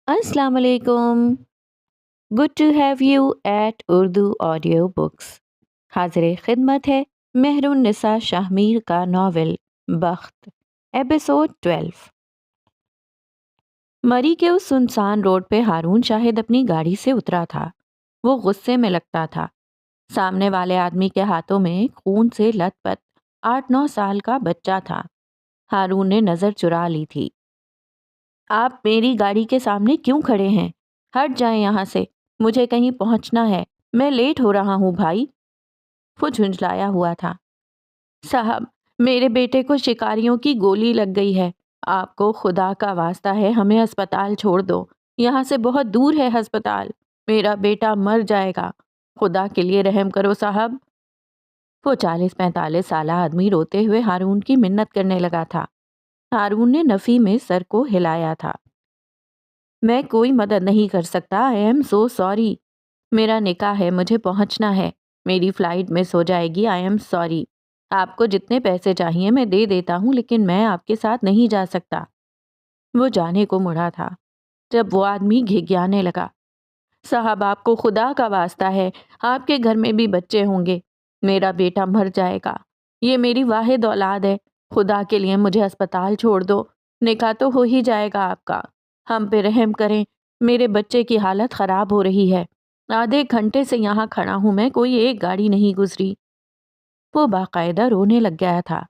السلام علیکم. Good to have you at Urdu audio books. حاضر خدمت ہے مہرون نساء شاہ میر کا ناول بخت، ایپیسوڈ 12. مری کے اس سنسان روڈ پہ ہارون شاہد اپنی گاڑی سے اترا تھا. وہ غصے میں لگتا تھا. سامنے والے آدمی کے ہاتھوں میں خون سے لت پت 8-9 سال کا بچہ تھا. ہارون نے نظر چرا لی تھی. آپ میری گاڑی کے سامنے کیوں کھڑے ہیں؟ ہٹ جائیں یہاں سے، مجھے کہیں پہنچنا ہے، میں لیٹ ہو رہا ہوں بھائی. وہ جھنجھلایا ہوا تھا. صاحب، میرے بیٹے کو شکاریوں کی گولی لگ گئی ہے. آپ کو خدا کا واسطہ ہے ہمیں ہسپتال چھوڑ دو. یہاں سے بہت دور ہے ہسپتال. میرا بیٹا مر جائے گا. خدا کے لیے رحم کرو صاحب. وہ 40-45 سالہ آدمی روتے ہوئے ہارون کی منت کرنے لگا تھا. ہارون نے نفی میں سر کو ہلایا تھا. میں کوئی مدد نہیں کر سکتا. I am so sorry. میرا نکاح ہے، مجھے پہنچنا ہے. میری فلائٹ مس ہو جائے گی. I am sorry. آپ کو جتنے پیسے چاہیے میں دے دیتا ہوں، لیکن میں آپ کے ساتھ نہیں جا سکتا. وہ جانے کو مڑا تھا جب وہ آدمی گھگیانے لگا. صاحب، آپ کو خدا کا واسطہ ہے، آپ کے گھر میں بھی بچے ہوں گے. میرا بیٹا مر جائے گا. یہ میری واحد اولاد ہے. خدا کے لیے مجھے ہسپتال چھوڑ دو. نکاح تو ہو ہی جائے گا آپ کا. ہم پہ رحم کریں. میرے بچے کی حالت خراب ہو رہی ہے. آدھے گھنٹے سے یہاں کھڑا ہوں میں، کوئی ایک گاڑی نہیں گزری. وہ باقاعدہ رونے لگ گیا تھا.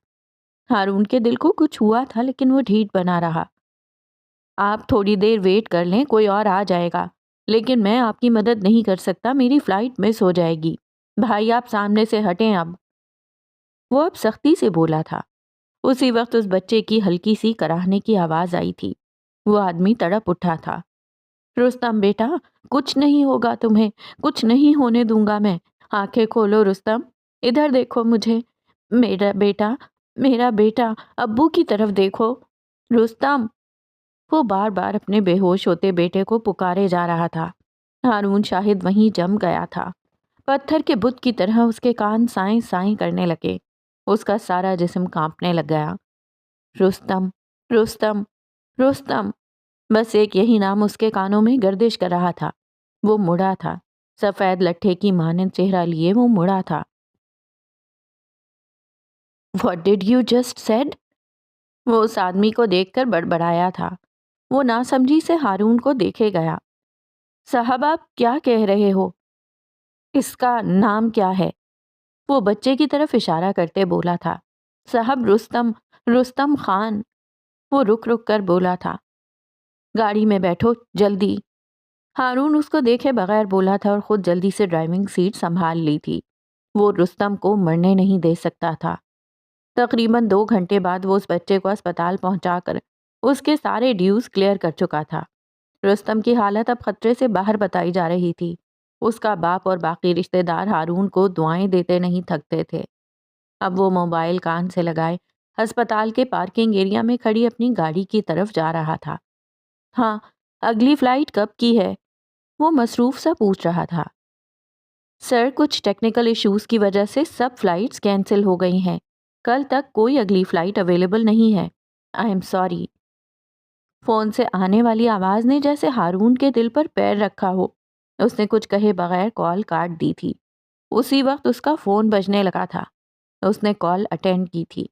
ہارون کے دل کو کچھ ہوا تھا، لیکن وہ ڈھیٹ بنا رہا. آپ تھوڑی دیر ویٹ کر لیں، کوئی اور آ جائے گا. لیکن میں آپ کی مدد نہیں کر سکتا، میری فلائٹ مس ہو جائے گی. بھائی آپ سامنے سے ہٹیں اب. وہ اب سختی سے بولا تھا. اسی وقت اس بچے کی ہلکی سی کراہنے کی آواز آئی تھی. وہ آدمی تڑپ اٹھا تھا. رستم بیٹا، کچھ نہیں ہوگا تمہیں، کچھ نہیں ہونے دوں گا میں. آنکھیں کھولو رستم، ادھر دیکھو مجھے. میرا بیٹا، میرا بیٹا، ابو کی طرف دیکھو. رستم. وہ بار بار اپنے بے ہوش ہوتے بیٹے کو پکارے جا رہا تھا. ہارون شاہد وہیں جم گیا تھا. پتھر کے بت کی طرح اس کے کان سائیں سائیں کرنے لگے. اس کا سارا جسم کانپنے لگ گیا. رستم، رستم، رستم. بس ایک یہی نام اس کے کانوں میں گردش کر رہا تھا. وہ مڑا تھا. سفید لٹھے کی مانند چہرہ لیے وہ مڑا تھا. What did you just said؟ وہ اس آدمی کو دیکھ کر بڑبڑایا تھا. وہ ناسمجھی سے ہارون کو دیکھے گیا. صاحب، آپ کیا کہہ رہے ہو؟ اس کا نام کیا ہے؟ وہ بچے کی طرف اشارہ کرتے بولا تھا. صاحب، رستم، رستم خان. وہ رک رک کر بولا تھا. گاڑی میں بیٹھو جلدی. ہارون اس کو دیکھے بغیر بولا تھا اور خود جلدی سے ڈرائیونگ سیٹ سنبھال لی تھی. وہ رستم کو مرنے نہیں دے سکتا تھا. تقریباً 2 گھنٹے بعد وہ اس بچے کو اسپتال پہنچا کر اس کے سارے ڈیوز کلیئر کر چکا تھا. رستم کی حالت اب خطرے سے باہر بتائی جا رہی تھی. اس کا باپ اور باقی رشتہ دار ہارون کو دعائیں دیتے نہیں تھکتے تھے. اب وہ موبائل کان سے لگائے ہسپتال کے پارکنگ ایریا میں کھڑی اپنی گاڑی کی طرف جا رہا تھا. ہاں، اگلی فلائٹ کب کی ہے؟ وہ مصروف سا پوچھ رہا تھا. سر، کچھ ٹیکنیکل ایشوز کی وجہ سے سب فلائٹس کینسل ہو گئی ہیں. کل تک کوئی اگلی فلائٹ اویلیبل نہیں ہے. I am sorry. فون سے آنے والی آواز نے جیسے ہارون کے دل پر پیر رکھا ہو. اس نے کچھ کہے بغیر کال کاٹ دی تھی. اسی وقت اس کا فون بجنے لگا تھا. اس نے کال اٹینڈ کی تھی.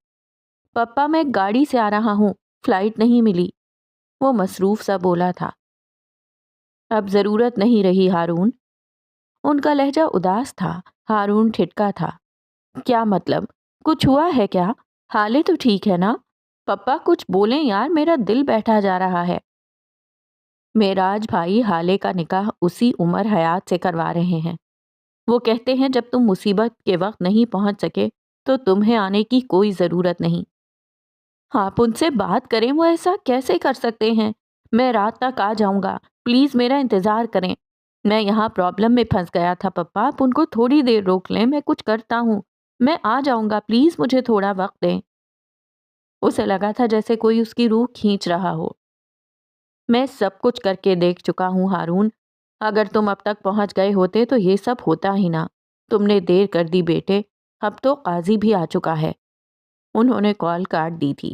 پپا، میں گاڑی سے آ رہا ہوں، فلائٹ نہیں ملی. وہ مصروف سا بولا تھا. اب ضرورت نہیں رہی ہارون. ان کا لہجہ اداس تھا. ہارون ٹھٹکا تھا. کیا مطلب؟ کچھ ہوا ہے کیا؟ حالے تو ٹھیک ہے نا؟ پپا کچھ بولیں یار، میرا دل بیٹھا جا رہا ہے. معراج بھائی حالے کا نکاح اسی عمر حیات سے کروا رہے ہیں. وہ کہتے ہیں جب تم مصیبت کے وقت نہیں پہنچ سکے تو تمہیں آنے کی کوئی ضرورت نہیں. آپ ان سے بات کریں، وہ ایسا کیسے کر سکتے ہیں؟ میں رات تک آ جاؤں گا، پلیز میرا انتظار کریں. میں یہاں پرابلم میں پھنس گیا تھا پپا، آپ ان کو تھوڑی دیر روک لیں، میں کچھ کرتا ہوں. میں آ جاؤں گا، پلیز مجھے تھوڑا وقت دیں. اسے لگا تھا جیسے کوئی اس کی روح کھینچ رہا ہو. میں سب کچھ کر کے دیکھ چکا ہوں ہارون. اگر تم اب تک پہنچ گئے ہوتے تو یہ سب ہوتا ہی نہ. تم نے دیر کر دی بیٹے. اب تو قاضی بھی آ چکا ہے. انہوں نے کال کاٹ دی تھی.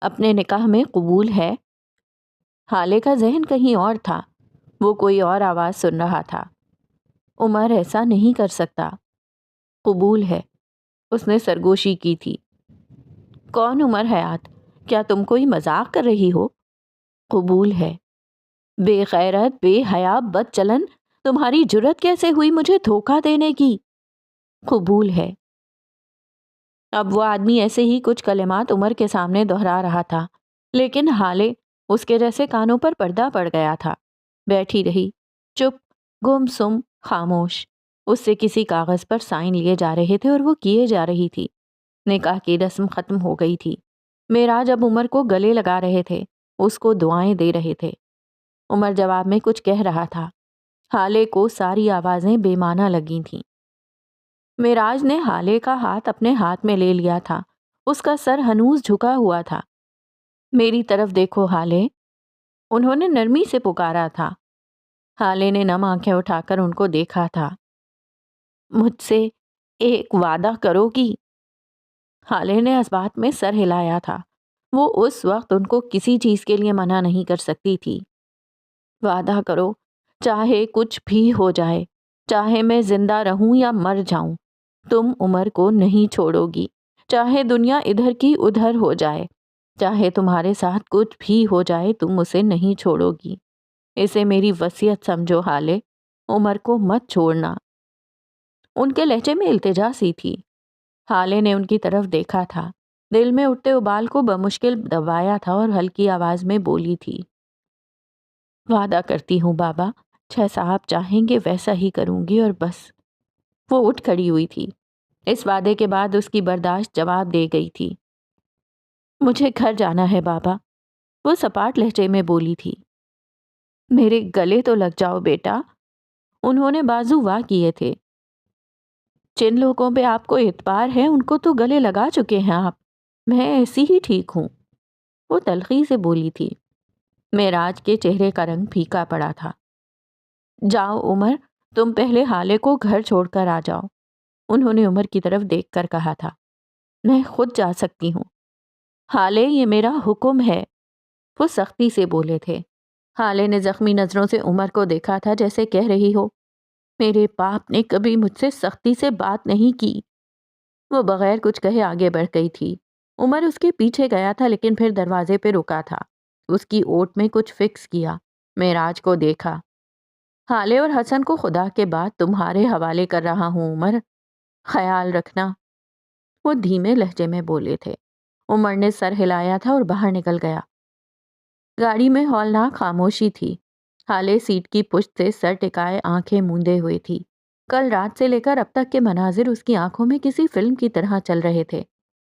اپنے نکاح میں قبول ہے؟ حالے کا ذہن کہیں اور تھا، وہ کوئی اور آواز سن رہا تھا۔ عمر ایسا نہیں کر سکتا۔ قبول ہے، اس نے سرگوشی کی تھی۔ کون عمر حیات؟ کیا تم کوئی مذاق کر رہی ہو؟ قبول ہے۔ بے غیرت، بے حیا، بد چلن، تمہاری جرت کیسے ہوئی مجھے دھوکہ دینے کی؟ قبول ہے۔ اب وہ آدمی ایسے ہی کچھ کلمات عمر کے سامنے دہرا رہا تھا، لیکن حالے اس کے جیسے کانوں پر پردہ پڑ گیا تھا۔ بیٹھی رہی، چپ، گم سم، خاموش۔ اس سے کسی کاغذ پر سائن لیے جا رہے تھے اور وہ کیے جا رہی تھی۔ نکاح کی رسم ختم ہو گئی تھی۔ معراج اب عمر کو گلے لگا رہے تھے، اس کو دعائیں دے رہے تھے۔ عمر جواب میں کچھ کہہ رہا تھا۔ حالے کو ساری آوازیں بے معنی لگی تھیں۔ معراج نے حالے کا ہاتھ اپنے ہاتھ میں لے لیا تھا، اس کا سر ہنوز جھکا ہوا تھا۔ میری طرف دیکھو حالے، انہوں نے نرمی سے پکارا تھا۔ حالے نے نم آنکھیں اٹھا کر ان کو دیکھا تھا۔ مجھ سے ایک وعدہ کرو گی؟ حالے نے اس بات میں سر ہلایا تھا۔ وہ اس وقت ان کو کسی چیز کے لیے منع نہیں کر سکتی تھی۔ وعدہ کرو، چاہے کچھ بھی ہو جائے، چاہے میں زندہ رہوں یا مر جاؤں، تم عمر کو نہیں چھوڑو گی، چاہے دنیا ادھر کی ادھر ہو جائے، چاہے تمہارے ساتھ کچھ بھی ہو جائے، تم اسے نہیں چھوڑو گی۔ اسے میری وصیت سمجھو حالے، عمر کو مت چھوڑنا۔ ان کے لہجے میں التجا سی تھی۔ حالے نے ان کی طرف دیکھا تھا، دل میں اٹھتے ابال کو بمشکل دبایا تھا اور ہلکی آواز میں بولی تھی، وعدہ کرتی ہوں بابا، جیسا آپ چاہیں گے ویسا ہی کروں گی اور بس۔ وہ اٹھ کھڑی ہوئی تھی۔ اس وعدے کے بعد اس کی برداشت جواب دے گئی تھی۔ مجھے گھر جانا ہے بابا، وہ سپاٹ لہجے میں بولی تھی۔ میرے گلے تو لگ جاؤ بیٹا، انہوں نے بازو واہ کیے تھے۔ جن لوگوں پہ آپ کو اعتبار ہے ان کو تو گلے لگا چکے ہیں آپ، میں ایسی ہی ٹھیک ہوں، وہ تلخی سے بولی تھی۔ معراج کے چہرے کا رنگ پھیکا پڑا تھا۔ جاؤ عمر، تم پہلے حالے کو گھر چھوڑ کر آ جاؤ، انہوں نے عمر کی طرف دیکھ کر کہا تھا۔ میں خود جا سکتی ہوں حالے، یہ میرا حکم ہے، وہ سختی سے بولے تھے۔ حالے نے زخمی نظروں سے عمر کو دیکھا تھا، جیسے کہہ رہی ہو، میرے باپ نے کبھی مجھ سے سختی سے بات نہیں کی۔ وہ بغیر کچھ کہے آگے بڑھ گئی تھی۔ عمر اس کے پیچھے گیا تھا، لیکن پھر دروازے پہ رکا تھا۔ اس کی اوٹ میں کچھ فکس کیا، معراج کو دیکھا۔ حالے اور حسن کو خدا کے بعد تمہارے حوالے کر رہا ہوں عمر، خیال رکھنا، وہ دھیمے لہجے میں بولے تھے۔ عمر نے سر ہلایا تھا اور باہر نکل گیا۔ گاڑی میں ہولناک خاموشی تھی۔ حالے سیٹ کی پشت سے سر ٹکائے آنکھیں موندے ہوئے تھی۔ کل رات سے لے کر اب تک کے مناظر اس کی آنکھوں میں کسی فلم کی طرح چل رہے تھے۔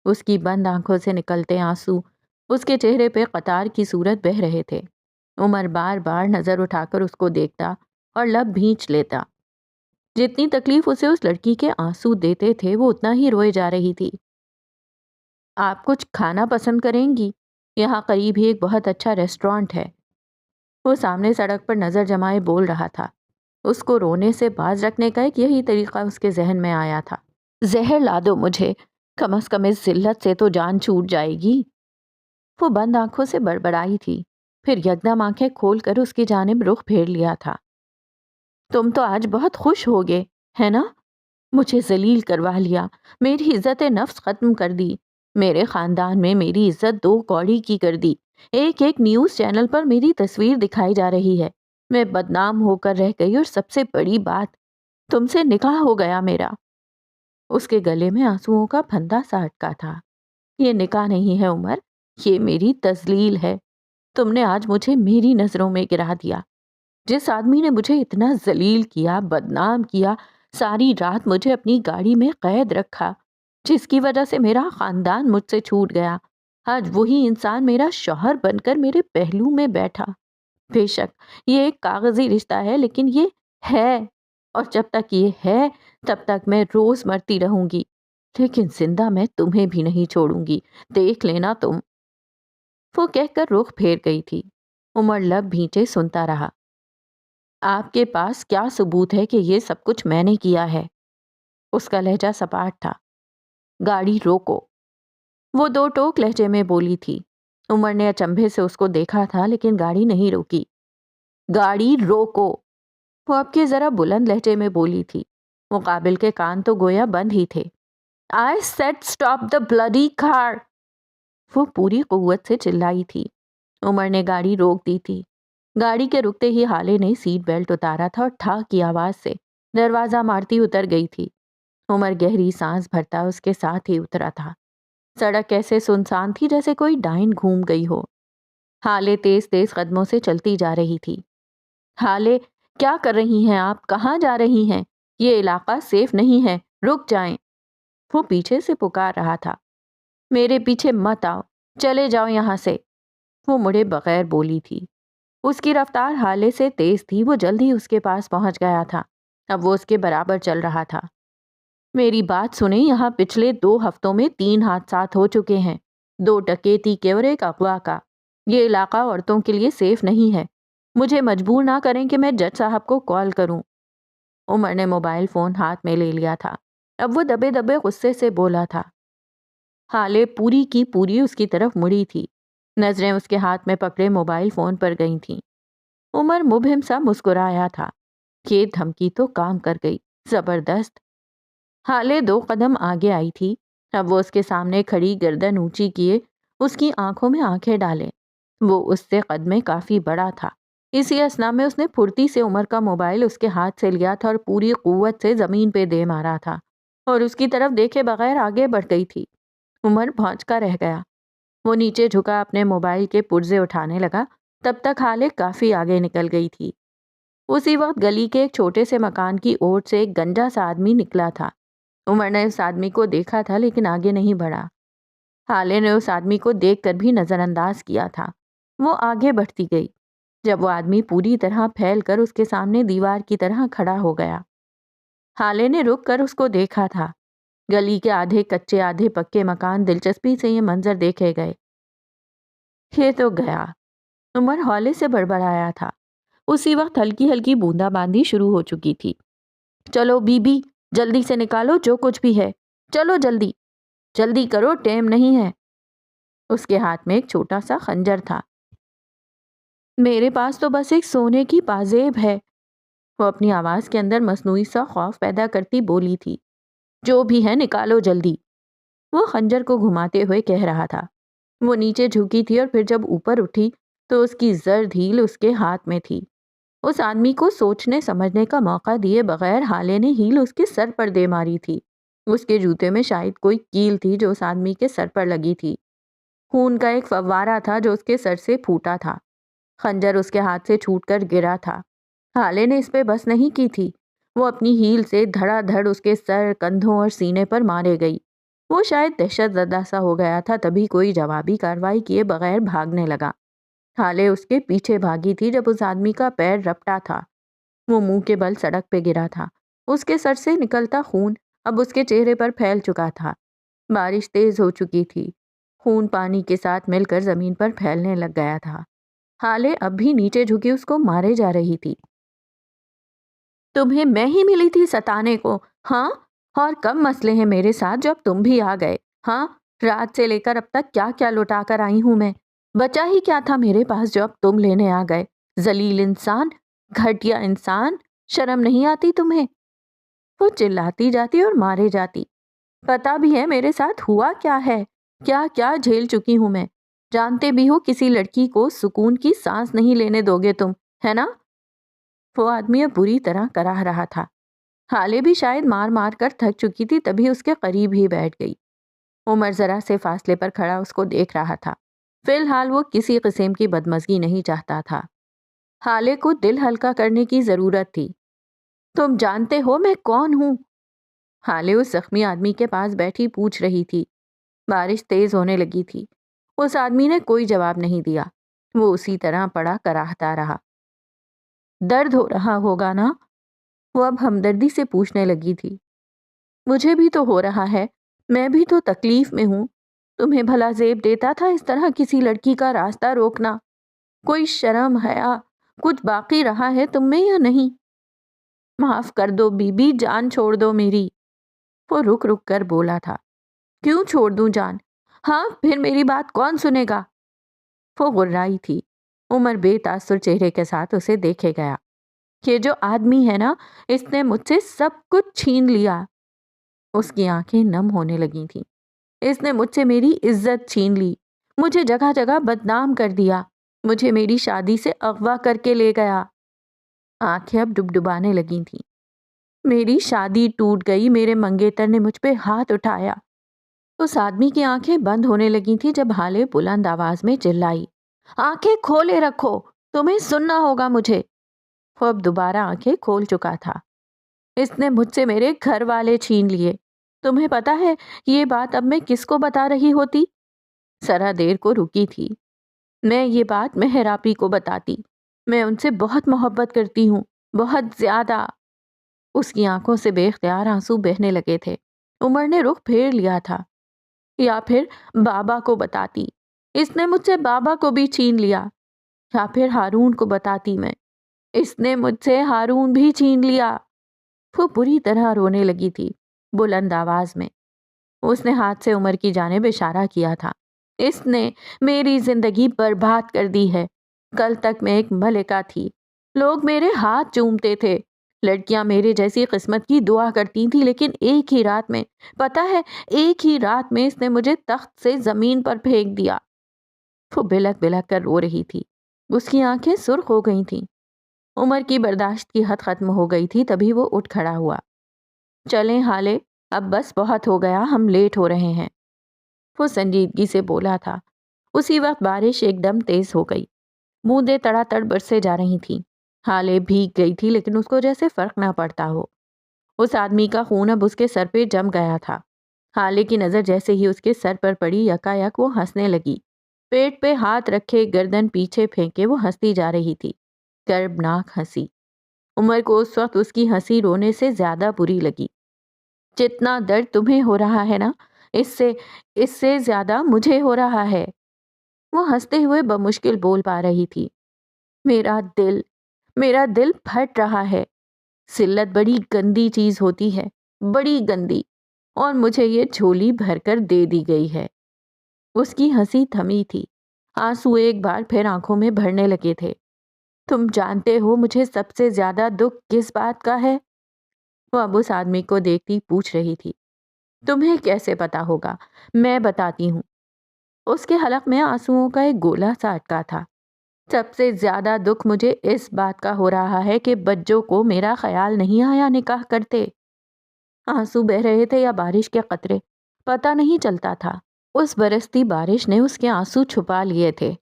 اس کی بند آنکھوں سے نکلتے آنسو اس کے چہرے پہ قطار کی صورت بہہ رہے تھے۔ عمر بار بار نظر اٹھا کر اس کو دیکھتا اور لب بھینچ لیتا۔ جتنی تکلیف اسے اس لڑکی کے آنسو دیتے تھے، وہ اتنا ہی روئے جا رہی تھی۔ آپ کچھ کھانا پسند کریں گی؟ یہاں قریب ہی ایک بہت اچھا ریسٹورانٹ ہے، وہ سامنے سڑک پر نظر جمائے بول رہا تھا۔ اس کو رونے سے باز رکھنے کا ایک یہی طریقہ اس کے ذہن میں آیا تھا۔ زہر لا دو مجھے، کم از کم اس ذلت سے تو جان چھوٹ جائے گی، وہ بند آنکھوں سے بڑبڑائی تھی، پھر یکدم آنکھیں کھول کر اس کی جانب رخ پھیر لیا تھا۔ تم تو آج بہت خوش ہوگے، ہے نا؟ مجھے ذلیل کروا لیا، میری عزت نفس ختم کر دی، میرے خاندان میں میری عزت دو کوڑی کی کر دی، ایک ایک نیوز چینل پر میری تصویر دکھائی جا رہی ہے، میں بدنام ہو کر رہ گئی، اور سب سے بڑی بات، تم سے نکاح ہو گیا میرا۔ اس کے گلے میں آنسوؤں کا پھندا سا اٹکا تھا۔ یہ نکاح نہیں ہے عمر، یہ میری تذلیل ہے۔ تم نے آج مجھے میری نظروں میں گرا دیا۔ جس آدمی نے مجھے اتنا ذلیل کیا، بدنام کیا، ساری رات مجھے اپنی گاڑی میں قید رکھا، جس کی وجہ سے میرا خاندان مجھ سے چھوٹ گیا، آج وہی انسان میرا شوہر بن کر میرے پہلو میں بیٹھا۔ بے شک یہ ایک کاغذی رشتہ ہے، لیکن یہ ہے، اور جب تک یہ ہے تب تک میں روز مرتی رہوں گی، لیکن زندہ میں تمہیں بھی نہیں چھوڑوں گی، دیکھ لینا تم۔ وہ کہہ کر رخ پھیر گئی تھی۔ عمر لب بھینچے سنتا رہا۔ آپ کے پاس کیا ثبوت ہے کہ یہ سب کچھ میں نے کیا ہے؟ اس کا لہجہ سپاٹ تھا۔ گاڑی روکو، وہ دو ٹوک لہجے میں بولی تھی۔ عمر نے اچنبھے سے اس کو دیکھا تھا لیکن گاڑی نہیں روکی۔ گاڑی روکو، وہ اب کے ذرا بلند لہجے میں بولی تھی۔ مقابل کے کان تو گویا بند ہی تھے۔ I said stop the bloody car، وہ پوری قوت سے چلائی تھی۔ عمر نے گاڑی روک دی تھی۔ گاڑی کے رکتے ہی حالے نے سیٹ بیلٹ اتارا تھا اور ٹھاک کی آواز سے دروازہ مارتی اتر گئی تھی۔ عمر گہری سانس بھرتا اس کے ساتھ ہی اترا تھا۔ سڑک ایسے سنسان تھی جیسے کوئی ڈائن گھوم گئی ہو۔ حالے تیز تیز قدموں سے چلتی جا رہی تھی۔ حالے، کیا کر رہی ہیں آپ؟ کہاں جا رہی ہیں؟ یہ علاقہ سیف نہیں ہے، رک جائیں۔ وہ پیچھے سے پکار رہا تھا۔ میرے پیچھے مت آؤ، چلے جاؤ یہاں سے، وہ مڑے بغیر بولی تھی۔ اس کی رفتار حالے سے تیز تھی، وہ جلد ہی اس کے پاس پہنچ گیا تھا۔ اب وہ اس کے برابر چل رہا تھا۔ میری بات سنیں، یہاں پچھلے 2 ہفتوں میں 3 حادثات ہو چکے ہیں، 2 ڈکیتی کے اور 1 اغوا کا۔ یہ علاقہ عورتوں کے لیے سیف نہیں ہے۔ مجھے مجبور نہ کریں کہ میں جج صاحب کو کال کروں۔ عمر نے موبائل فون ہاتھ میں لے لیا تھا۔ اب وہ دبے دبے غصے سے بولا تھا۔ حالے پوری کی پوری اس کی طرف مڑی تھی۔ نظریں اس کے ہاتھ میں پکڑے موبائل فون پر گئی تھیں۔ عمر مبہم سا مسکرایا تھا۔ یہ دھمکی تو کام کر گئی، زبردست۔ حالے 2 قدم آگے آئی تھی۔ اب وہ اس کے سامنے کھڑی گردن اونچی کیے اس کی آنکھوں میں آنکھیں ڈالے۔ وہ اس سے قد میں کافی بڑا تھا۔ اسی اثنا میں اس نے پھرتی سے عمر کا موبائل اس کے ہاتھ سے لیا تھا اور پوری قوت سے زمین پہ دے مارا تھا اور اس کی طرف دیکھے بغیر آگے بڑھ گئی تھی۔ عمر بھونچ کا رہ گیا۔ وہ نیچے جھکا اپنے موبائل کے پرزے اٹھانے لگا، تب تک حالے کافی آگے نکل گئی تھی۔ اسی وقت گلی کے ایک چھوٹے سے مکان کی اوٹ سے ایک گنجا سا آدمی نکلا تھا۔ عمر نے اس آدمی کو دیکھا تھا لیکن آگے نہیں بڑھا۔ حالے نے اس آدمی کو دیکھ کر بھی نظر انداز کیا تھا۔ وہ آگے بڑھتی گئی۔ جب وہ آدمی پوری طرح پھیل کر اس کے سامنے دیوار کی طرح کھڑا ہو گیا، حالے نے رک کر اس کو دیکھا تھا۔ گلی کے آدھے کچے آدھے پکے مکان دلچسپی سے یہ منظر دیکھے گئے۔ یہ تو گیا، عمر ہولے سے بڑبڑایا تھا۔ اسی وقت ہلکی ہلکی بوندا باندی شروع ہو چکی تھی۔ چلو بی بی، جلدی سے نکالو جو کچھ بھی ہے، چلو جلدی، جلدی کرو، ٹائم نہیں ہے۔ اس کے ہاتھ میں ایک چھوٹا سا خنجر تھا۔ میرے پاس تو بس ایک سونے کی پازیب ہے، وہ اپنی آواز کے اندر مصنوعی سا خوف پیدا کرتی بولی تھی۔ جو بھی ہے نکالو جلدی، وہ خنجر کو گھماتے ہوئے کہہ رہا تھا۔ وہ نیچے جھکی تھی اور پھر جب اوپر اٹھی تو اس کی زرد ہیل اس کے ہاتھ میں تھی۔ اس آدمی کو سوچنے سمجھنے کا موقع دیے بغیر حالے نے ہیل اس کے سر پر دے ماری تھی۔ اس کے جوتے میں شاید کوئی کیل تھی جو اس آدمی کے سر پر لگی تھی۔ خون کا ایک فوارہ تھا جو اس کے سر سے پھوٹا تھا۔ خنجر اس کے ہاتھ سے چھوٹ کر گرا تھا۔ حالے نے اس پہ بس نہیں کی تھی۔ وہ اپنی ہیل سے دھڑا دھڑ اس کے سر، کندھوں اور سینے پر مارے گئی۔ وہ شاید دہشت زدہ سا ہو گیا تھا، تبھی کوئی جوابی کارروائی کیے بغیر بھاگنے لگا۔ حالے اس کے پیچھے بھاگی تھی جب اس آدمی کا پیر رپٹا تھا۔ وہ منہ کے بل سڑک پہ گرا تھا۔ اس کے سر سے نکلتا خون اب اس کے چہرے پر پھیل چکا تھا۔ بارش تیز ہو چکی تھی۔ خون پانی کے ساتھ مل کر زمین پر پھیلنے لگ گیا تھا۔ حالے اب بھی نیچے جھکی اس کو مارے جا رہی تھی۔ تمہیں میں ہی ملی تھی ستانے کو، ہاں؟ اور کم مسئلے ہیں میرے ساتھ جو اب تم بھی آ گئے، ہاں؟ رات سے لے کر اب تک کیا کیا لوٹا کر آئی ہوں میں، بچا ہی کیا تھا میرے پاس جو اب تم لینے آ گئے؟ ذلیل انسان، گھٹیا انسان، شرم نہیں آتی تمہیں؟ وہ چلاتی جاتی اور مارے جاتی۔ پتا بھی ہے میرے ساتھ ہوا کیا ہے، کیا کیا جھیل چکی ہوں میں، جانتے بھی ہو کسی لڑکی کو سکون کی سانس نہیں لینے دو گے تم، ہے نا؟ وہ آدمی اب بری طرح کراہ رہا تھا۔ حالے بھی شاید مار مار کر تھک چکی تھی، تبھی اس کے قریب ہی بیٹھ گئی۔ عمر ذرا سے فاصلے پر کھڑا اس کو دیکھ رہا تھا۔ فی الحال وہ کسی قسم کی بدمزگی نہیں چاہتا تھا۔ حالے کو دل ہلکا کرنے کی ضرورت تھی۔ تم جانتے ہو میں کون ہوں؟ حالے اس زخمی آدمی کے پاس بیٹھی پوچھ رہی تھی۔ بارش تیز ہونے لگی تھی۔ اس آدمی نے کوئی جواب نہیں دیا۔ وہ اسی طرح پڑا کراہتا رہا۔ درد ہو رہا ہوگا نا؟ وہ اب ہمدردی سے پوچھنے لگی تھی۔ مجھے بھی تو ہو رہا ہے، میں بھی تو تکلیف میں ہوں۔ تمہیں بھلا زیب دیتا تھا اس طرح کسی لڑکی کا راستہ روکنا؟ کوئی شرم حیا کچھ باقی رہا ہے تم میں یا نہیں؟ معاف کر دو بی بی، جان چھوڑ دو میری، وہ رک رک کر بولا تھا۔ کیوں چھوڑ دوں جان؟ ہاں، پھر میری بات کون سنے گا؟ وہ غرائی تھی۔ عمر بے تاثر چہرے کے ساتھ اسے دیکھے گیا۔ یہ جو آدمی ہے نا، اس نے مجھ سے سب کچھ چھین لیا۔ اس کی آنکھیں نم ہونے لگی تھیں۔ اس نے مجھ سے میری عزت چھین لی، مجھے جگہ جگہ بدنام کر دیا، مجھے میری شادی سے اغوا کر کے لے گیا۔ آنکھیں اب ڈبڈبانے لگی تھیں۔ میری شادی ٹوٹ گئی، میرے منگیتر نے مجھ پہ ہاتھ اٹھایا۔ اس آدمی کی آنکھیں بند ہونے لگی تھی جب ہالے بلند آواز میں چلائی، آنکھیں کھولے رکھو، تمہیں سننا ہوگا مجھے۔ وہ اب دوبارہ آنکھیں کھول چکا تھا۔ اس نے مجھ سے میرے گھر والے چھین لیے۔ تمہیں پتا ہے یہ بات اب میں کس کو بتا رہی ہوتی؟ ذرا دیر کو رکی تھی۔ میں یہ بات مہر آپی کو بتاتی۔ میں ان سے بہت محبت کرتی ہوں، بہت زیادہ۔ اس کی آنکھوں سے بے اختیار آنسو بہنے لگے تھے۔ عمر نے رخ پھیر لیا تھا۔ یا پھر بابا کو بتاتی، اس نے مجھ سے بابا کو بھی چھین لیا۔ یا پھر ہارون کو بتاتی میں، اس نے مجھ سے ہارون بھی چھین لیا۔ وہ بری طرح رونے لگی تھی، بلند آواز میں۔ اس نے ہاتھ سے عمر کی جانب اشارہ کیا تھا۔ اس نے میری زندگی برباد کر دی ہے۔ کل تک میں ایک ملکہ تھی، لوگ میرے ہاتھ چومتے تھے، لڑکیاں میرے جیسی قسمت کی دعا کرتی تھیں، لیکن ایک ہی رات میں، پتہ ہے، ایک ہی رات میں اس نے مجھے تخت سے زمین پر پھینک دیا۔ وہ بلک بلک کر رو رہی تھی۔ اس کی آنکھیں سرخ ہو گئی تھیں۔ عمر کی برداشت کی حد ختم ہو گئی تھی، تبھی وہ اٹھ کھڑا ہوا۔ چلیں حالے، اب بس بہت ہو گیا، ہم لیٹ ہو رہے ہیں۔ وہ سنجیدگی سے بولا تھا۔ اسی وقت بارش ایک دم تیز ہو گئی۔ بوندیں تڑا تڑ برسے جا رہی تھیں۔ حالے بھیگ گئی تھی، لیکن اس کو جیسے فرق نہ پڑتا ہو۔ اس آدمی کا خون اب اس کے سر پہ جم گیا تھا۔ حالے کی نظر جیسے ہی اس کے سر پر پڑی، یکا یک وہ ہنسنے لگی۔ پیٹ پہ ہاتھ رکھے، گردن پیچھے پھینکے وہ ہنستی جا رہی تھی، کربناک ہنسی۔ عمر کو اس وقت اس کی ہنسی رونے سے زیادہ بری لگی۔ جتنا درد تمہیں ہو رہا ہے نا، اس سے زیادہ مجھے ہو رہا ہے۔ وہ ہنستے ہوئے بمشکل بول پا رہی تھی، میرا دل پھٹ رہا ہے۔ ذلت بڑی گندی چیز ہوتی ہے، بڑی گندی، اور مجھے یہ جھولی بھر کر دے دی گئی ہے۔ اس کی ہنسی تھمی تھی، آنسو ایک بار پھر آنکھوں میں بھرنے لگے تھے۔ تم جانتے ہو مجھے سب سے زیادہ دکھ کس بات کا ہے؟ وہ اب اس آدمی کو دیکھتی پوچھ رہی تھی۔ تمہیں کیسے پتا ہوگا، میں بتاتی ہوں۔ اس کے حلق میں آنسوؤں کا ایک گولا سا اٹکا تھا۔ سب سے زیادہ دکھ مجھے اس بات کا ہو رہا ہے کہ بچوں کو میرا خیال نہیں آیا نکاح کرتے۔ آنسو بہ رہے تھے یا بارش کے قطرے، پتہ نہیں چلتا تھا۔ اس برستی بارش نے اس کے آنسو چھپا لیے تھے۔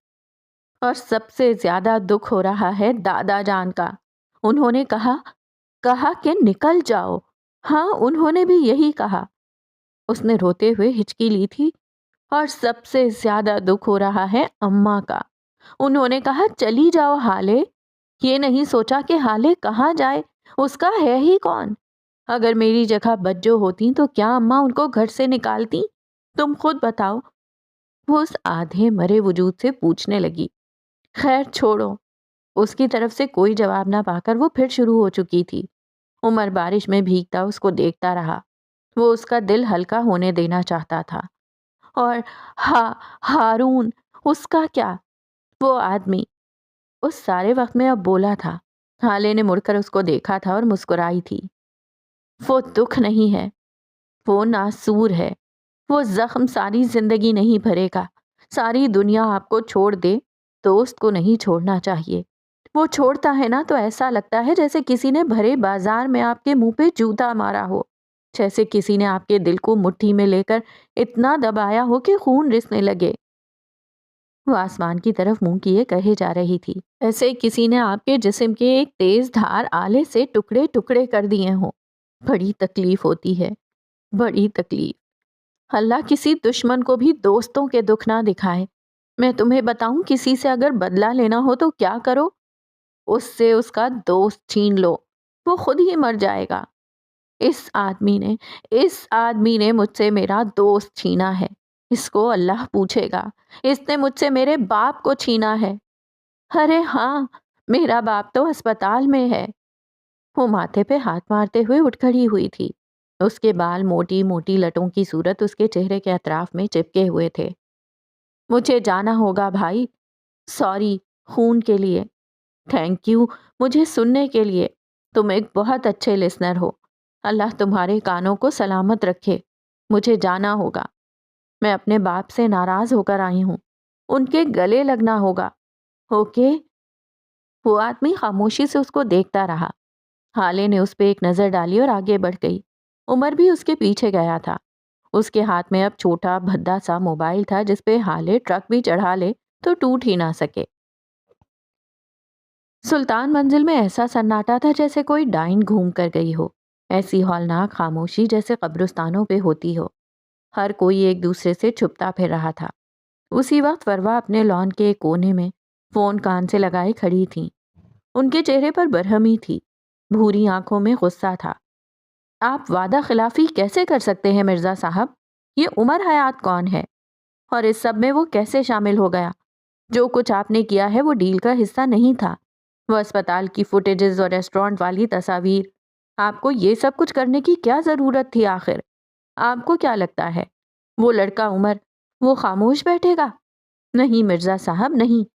اور سب سے زیادہ دکھ ہو رہا ہے دادا جان کا۔ انہوں نے کہا کہ نکل جاؤ۔ ہاں، انہوں نے بھی یہی کہا۔ اس نے روتے ہوئے ہچکی لی تھی۔ اور سب سے زیادہ دکھ ہو رہا ہے اماں کا۔ انہوں نے کہا چلی جاؤ حالے۔ یہ نہیں سوچا کہ حالے کہاں جائے، اس کا ہے ہی کون؟ اگر میری جگہ بچوں ہوتی تو کیا اماں ان کو گھر سے نکالتی؟ تم خود بتاؤ۔ وہ اس آدھے مرے وجود سے پوچھنے لگی۔ خیر چھوڑو۔ اس کی طرف سے کوئی جواب نہ پا کر وہ پھر شروع ہو چکی تھی۔ عمر بارش میں بھیگتا اس کو دیکھتا رہا۔ وہ اس کا دل ہلکا ہونے دینا چاہتا تھا۔ اور ہارون، اس کا کیا؟ وہ آدمی اس سارے وقت میں اب بولا تھا۔ حالے نے مڑ کر اس کو دیکھا تھا اور مسکرائی تھی۔ وہ دکھ نہیں ہے، وہ ناسور ہے۔ وہ زخم ساری زندگی نہیں بھرے گا۔ ساری دنیا آپ کو چھوڑ دے، دوست کو نہیں چھوڑنا چاہیے۔ وہ چھوڑتا ہے نا تو ایسا لگتا ہے جیسے کسی نے بھرے بازار میں آپ کے منہ پہ جوتا مارا ہو، جیسے کسی نے آپ کے دل کو مٹھی میں لے کر اتنا دبایا ہو کہ خون رسنے لگے۔ وہ آسمان کی طرف منہ کیے کہے جا رہی تھی، ایسے کسی نے آپ کے جسم کے ایک تیز دھار آلے سے ٹکڑے ٹکڑے کر دیے ہوں۔ بڑی تکلیف ہوتی ہے، بڑی تکلیف۔ اللہ کسی دشمن کو بھی دوستوں کے دکھ نہ دکھائے۔ میں تمہیں بتاؤں، کسی سے اگر بدلہ لینا ہو تو کیا کرو؟ اس سے اس کا دوست چھین لو، وہ خود ہی مر جائے گا۔ اس آدمی نے مجھ سے میرا دوست چھینا ہے، اس کو اللہ پوچھے گا۔ اس نے مجھ سے میرے باپ کو چھینا ہے۔ ارے ہاں، میرا باپ تو ہسپتال میں ہے۔ وہ ماتھے پہ ہاتھ مارتے ہوئے اٹھ کھڑی ہوئی تھی۔ اس کے بال موٹی موٹی لٹوں کی صورت اس کے چہرے کے اطراف میں چپکے ہوئے تھے۔ مجھے جانا ہوگا بھائی، سوری خون کے لیے. تھینک یو مجھے سننے کے لیے. تم ایک بہت اچھے لسنر ہو. اللہ تمہارے کانوں کو سلامت رکھے. مجھے جانا ہوگا. میں اپنے باپ سے ناراض ہو کر آئی ہوں. ان کے گلے لگنا ہوگا. اوکے. وہ آدمی خاموشی سے اس کو دیکھتا رہا. ہالے نے اس پہ ایک نظر ڈالی اور آگے بڑھ گئی. عمر بھی اس کے پیچھے گیا تھا. اس کے ہاتھ میں اب چھوٹا بھدا سا موبائل تھا جس پہ ہالے ٹرک بھی چڑھا لے تو ٹوٹ ہی نہ سکے. سلطان منزل میں ایسا سناٹا تھا جیسے کوئی ڈائن گھوم کر گئی ہو. ایسی ہولناک خاموشی جیسے قبرستانوں پہ ہوتی ہو. ہر کوئی ایک دوسرے سے چھپتا پھر رہا تھا. اسی وقت فروا اپنے لان کے ایک کونے میں فون کان سے لگائے کھڑی تھیں. ان کے چہرے پر برہمی تھی. بھوری آنکھوں میں غصہ تھا. آپ وعدہ خلافی کیسے کر سکتے ہیں مرزا صاحب؟ یہ عمر حیات کون ہے؟ اور اس سب میں وہ کیسے شامل ہو گیا؟ جو کچھ آپ نے کیا ہے وہ ڈیل کا حصہ نہیں تھا. وہ اسپتال کی فوٹیجز اور ریسٹورانٹ والی تصاویر. آپ کو یہ سب کچھ کرنے کی کیا ضرورت تھی آخر؟ آپ کو کیا لگتا ہے وہ لڑکا عمر وہ خاموش بیٹھے گا؟ نہیں مرزا صاحب نہیں.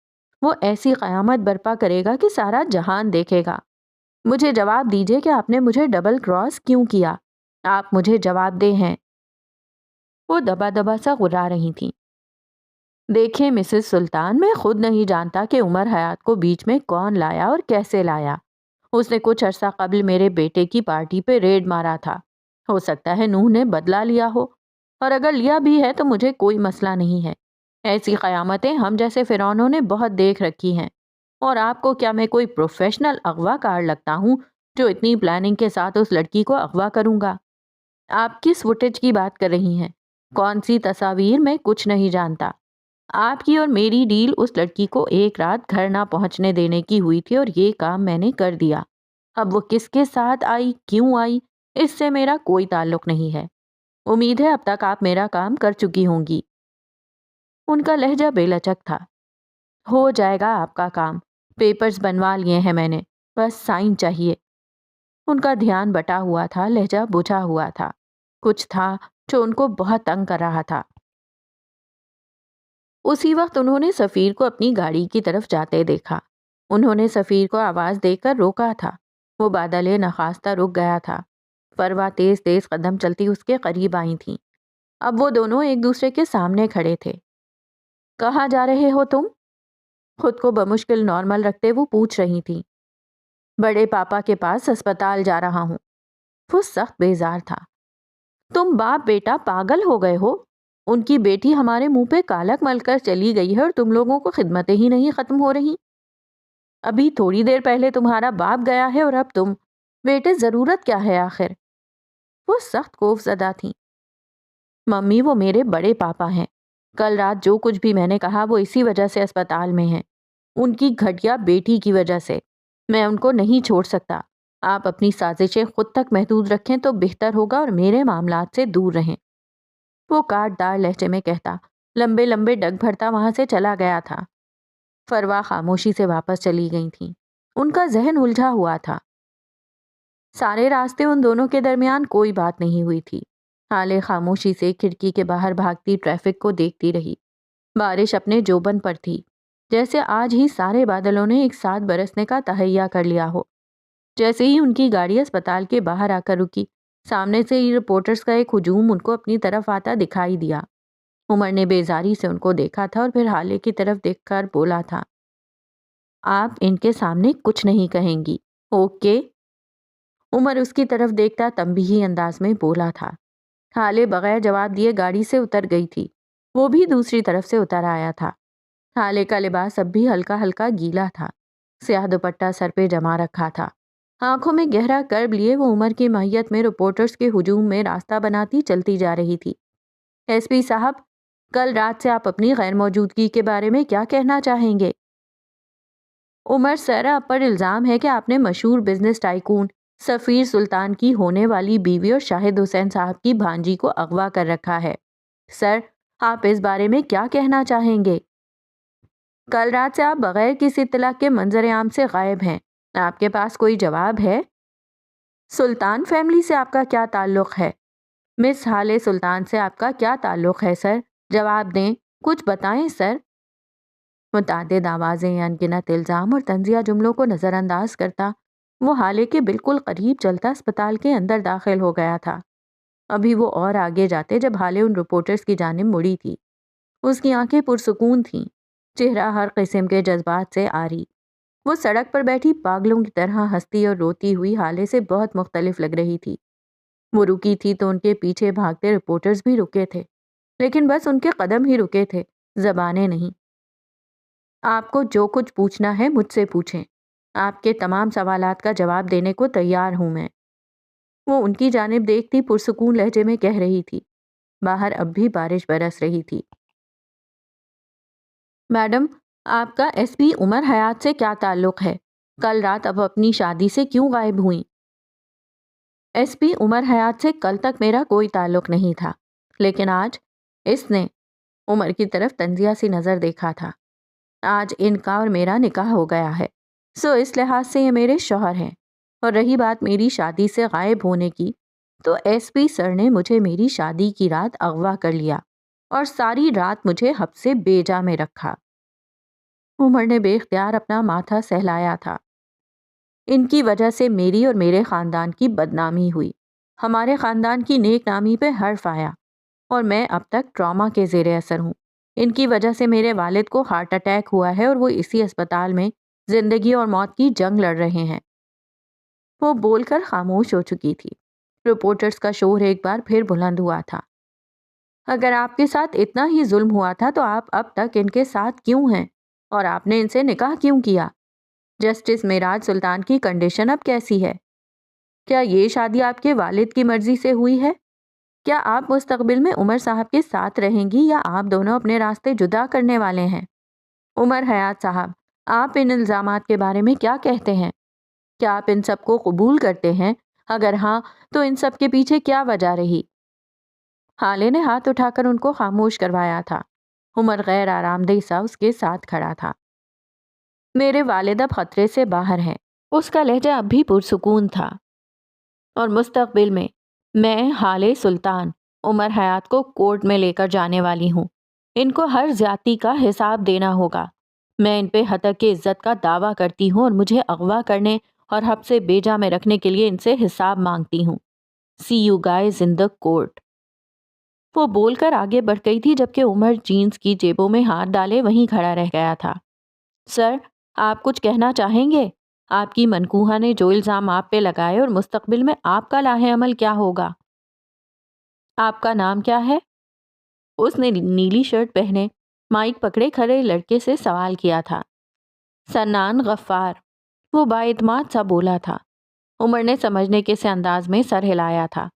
وہ ایسی قیامت برپا کرے گا کہ سارا جہان دیکھے گا. مجھے جواب دیجیے کہ آپ نے مجھے ڈبل کراس کیوں کیا؟ آپ مجھے جواب دے ہیں. وہ دبا دبا سا غرا رہی تھیں. دیکھیں مسز سلطان، میں خود نہیں جانتا کہ عمر حیات کو بیچ میں کون لایا اور کیسے لایا. اس نے کچھ عرصہ قبل میرے بیٹے کی پارٹی پہ ریڈ مارا تھا. ہو سکتا ہے نوح نے بدلہ لیا ہو، اور اگر لیا بھی ہے تو مجھے کوئی مسئلہ نہیں ہے. ایسی قیامتیں ہم جیسے فرعونوں نے بہت دیکھ رکھی ہیں. اور آپ کو کیا میں کوئی پروفیشنل اغوا کار لگتا ہوں جو اتنی پلاننگ کے ساتھ اس لڑکی کو اغوا کروں گا؟ آپ کس فوٹیج کی بات کر رہی ہیں؟ کون سی تصاویر؟ میں کچھ نہیں جانتا. آپ کی اور میری ڈیل اس لڑکی کو ایک رات گھر نہ پہنچنے دینے کی ہوئی تھی اور یہ کام میں نے کر دیا. اب وہ کس کے ساتھ آئی، کیوں آئی، اس سے میرا کوئی تعلق نہیں ہے. امید ہے اب تک آپ میرا کام کر چکی ہوں گی. ان کا لہجہ بے لچک تھا. ہو جائے گا آپ کا کام. پیپرز بنوا لیے ہیں میں نے، بس سائن چاہیے. ان کا دھیان بٹا ہوا تھا، لہجہ بجھا ہوا تھا. کچھ تھا جو ان کو بہت تنگ کر رہا تھا. اسی وقت انہوں نے سفیر کو اپنی گاڑی کی طرف جاتے دیکھا. انہوں نے سفیر کو آواز دے کر روکا تھا. وہ بادل نخواستہ رک گیا تھا. فروا تیز تیز قدم چلتی اس کے قریب آئی تھیں. اب وہ دونوں ایک دوسرے کے سامنے کھڑے تھے. کہاں جا رہے ہو تم؟ خود کو بمشکل نارمل رکھتے وہ پوچھ رہی تھیں. بڑے پاپا کے پاس اسپتال جا رہا ہوں. وہ سخت بیزار تھا. تم باپ بیٹا پاگل ہو گئے ہو؟ ان کی بیٹی ہمارے منہ پہ کالک مل کر چلی گئی ہے اور تم لوگوں کو خدمتیں ہی نہیں ختم ہو رہی. ابھی تھوڑی دیر پہلے تمہارا باپ گیا ہے اور اب تم. بیٹے ضرورت کیا ہے آخر؟ وہ سخت خوف زدہ تھیں. ممی وہ میرے بڑے پاپا ہیں. کل رات جو کچھ بھی میں نے کہا وہ اسی وجہ سے اسپتال میں ہیں. ان کی گھٹیا بیٹی کی وجہ سے. میں ان کو نہیں چھوڑ سکتا. آپ اپنی سازشیں خود تک محدود رکھیں تو بہتر ہوگا اور میرے معاملات سے دور رہیں. وہ کاٹ دار لہجے میں کہتا، لمبے لمبے ڈگ بھرتا وہاں سے چلا گیا تھا. فروا خاموشی سے واپس چلی گئی تھیں. ان کا ذہن الجھا ہوا تھا. سارے راستے ان دونوں کے درمیان کوئی بات نہیں ہوئی تھی. ہالے خاموشی سے کھڑکی کے باہر بھاگتی ٹریفک کو دیکھتی رہی. بارش اپنے جوبن پر تھی، جیسے آج ہی سارے بادلوں نے ایک ساتھ برسنے کا تہیا کر لیا ہو. جیسے ہی ان کی گاڑی اسپتال کے باہر آ کر رکی، سامنے سے ہی رپورٹرز کا ایک ہجوم ان کو اپنی طرف آتا دکھائی دیا. عمر نے بیزاری سے ان کو دیکھا تھا اور پھر ہالے کی طرف دیکھ کر بولا تھا، آپ ان کے سامنے کچھ نہیں کہیں گی، اوکے؟ عمر اس کی طرف دیکھتا تنبیہی انداز میں بولا تھا. ہالے بغیر جواب دیے گاڑی سے اتر گئی تھی. وہ بھی دوسری طرف سے اتر آیا تھا. ہالے کا لباس اب بھی ہلکا ہلکا گیلا تھا. سیاہ دوپٹہ سر پہ جما رکھا تھا. آنکھوں میں گہرا کرب لیے وہ عمر کی ماہیت میں رپورٹرز کے ہجوم میں راستہ بناتی چلتی جا رہی تھی. ایس پی صاحب، کل رات سے آپ اپنی غیر موجودگی کے بارے میں کیا کہنا چاہیں گے؟ عمر سر، آپ پر الزام ہے کہ آپ نے مشہور بزنس ٹائکون سفیر سلطان کی ہونے والی بیوی اور شاہد حسین صاحب کی بھانجی کو اغوا کر رکھا ہے. سر، آپ اس بارے میں کیا کہنا چاہیں گے؟ کل رات سے آپ بغیر کسی اطلاع کے منظر عام سے غائب ہیں. آپ کے پاس کوئی جواب ہے؟ سلطان فیملی سے آپ کا کیا تعلق ہے؟ مس ہالے سلطان سے آپ کا کیا تعلق ہے سر؟ جواب دیں، کچھ بتائیں سر. متعدد آوازیں، انگنت الزام اور طنزیہ جملوں کو نظر انداز کرتا وہ حالے کے بالکل قریب چلتا اسپتال کے اندر داخل ہو گیا تھا۔ ابھی وہ اور آگے جاتے جب حالے ان رپورٹرز کی جانب مڑی تھی۔ اس کی آنکھیں پرسکون تھیں، چہرہ ہر قسم کے جذبات سے عاری۔ وہ سڑک پر بیٹھی پاگلوں کی طرح ہنستی اور روتی ہوئی حالے سے بہت مختلف لگ رہی تھی۔ وہ رکی تھی تو ان کے پیچھے بھاگتے رپورٹرز بھی رکے تھے، لیکن بس ان کے قدم ہی رکے تھے، زبانیں نہیں۔ آپ کو جو کچھ پوچھنا ہے مجھ سے پوچھیں، آپ کے تمام سوالات کا جواب دینے کو تیار ہوں میں، وہ ان کی جانب دیکھتی پرسکون لہجے میں کہہ رہی تھی۔ باہر اب بھی بارش برس رہی تھی۔ میڈم، آپ کا ایس پی عمر حیات سے کیا تعلق ہے؟ کل رات اب اپنی شادی سے کیوں غائب ہوئیں؟ ایس پی عمر حیات سے کل تک میرا کوئی تعلق نہیں تھا، لیکن آج اس نے عمر کی طرف طنزیہ سی نظر دیکھا تھا۔ آج ان کا اور میرا نکاح ہو گیا ہے، سو اس لحاظ سے یہ میرے شوہر ہیں۔ اور رہی بات میری شادی سے غائب ہونے کی، تو ایس پی سر نے مجھے میری شادی کی رات اغوا کر لیا اور ساری رات مجھے حبس سے بیجا میں رکھا۔ عمر نے بے اختیار اپنا ماتھا سہلایا تھا۔ ان کی وجہ سے میری اور میرے خاندان کی بدنامی ہوئی، ہمارے خاندان کی نیک نامی پہ حرف آیا، اور میں اب تک ٹراما کے زیر اثر ہوں۔ ان کی وجہ سے میرے والد کو ہارٹ اٹیک ہوا ہے اور وہ اسی اسپتال میں زندگی اور موت کی جنگ لڑ رہے ہیں۔ وہ بول کر خاموش ہو چکی تھی۔ رپورٹرز کا شور ایک بار پھر بلند ہوا تھا۔ اگر آپ کے ساتھ اتنا ہی ظلم ہوا تھا تو آپ اب تک ان کے ساتھ کیوں ہیں، اور آپ نے ان سے نکاح کیوں کیا؟ جسٹس معراج سلطان کی کنڈیشن اب کیسی ہے؟ کیا یہ شادی آپ کے والد کی مرضی سے ہوئی ہے؟ کیا آپ مستقبل میں عمر صاحب کے ساتھ رہیں گی یا آپ دونوں اپنے راستے جدا کرنے والے ہیں؟ عمر حیات صاحب، آپ ان الزامات کے بارے میں کیا کہتے ہیں؟ کیا آپ ان سب کو قبول کرتے ہیں؟ اگر ہاں تو ان سب کے پیچھے کیا وجہ رہی؟ حالے نے ہاتھ اٹھا کر ان کو خاموش کروایا تھا۔ عمر غیر آرام دہ سا اس کے ساتھ کھڑا تھا۔ میرے والد اب خطرے سے باہر ہیں، اس کا لہجہ اب بھی پرسکون تھا، اور مستقبل میں حالے سلطان عمر حیات کو کورٹ میں لے کر جانے والی ہوں۔ ان کو ہر زیادتی کا حساب دینا ہوگا۔ میں ان پہ ہتک عزت کا دعویٰ کرتی ہوں اور مجھے اغوا کرنے اور حبس سے بیجا میں رکھنے کے لیے ان سے حساب مانگتی ہوں۔ See you guys in the court. وہ بول کر آگے بڑھ گئی تھی جبکہ عمر جینز کی جیبوں میں ہاتھ ڈالے وہیں کھڑا رہ گیا تھا۔ سر، آپ کچھ کہنا چاہیں گے؟ آپ کی منکوہا نے جو الزام آپ پہ لگائے اور مستقبل میں آپ کا لاہ عمل کیا ہوگا؟ آپ کا نام کیا ہے؟ اس نے نیلی شرٹ پہنے مائک پکڑے کھڑے لڑکے سے سوال کیا تھا۔ سنان غفار، وہ بااعتماد سا بولا تھا۔ عمر نے سمجھنے کے سے انداز میں سر ہلایا تھا۔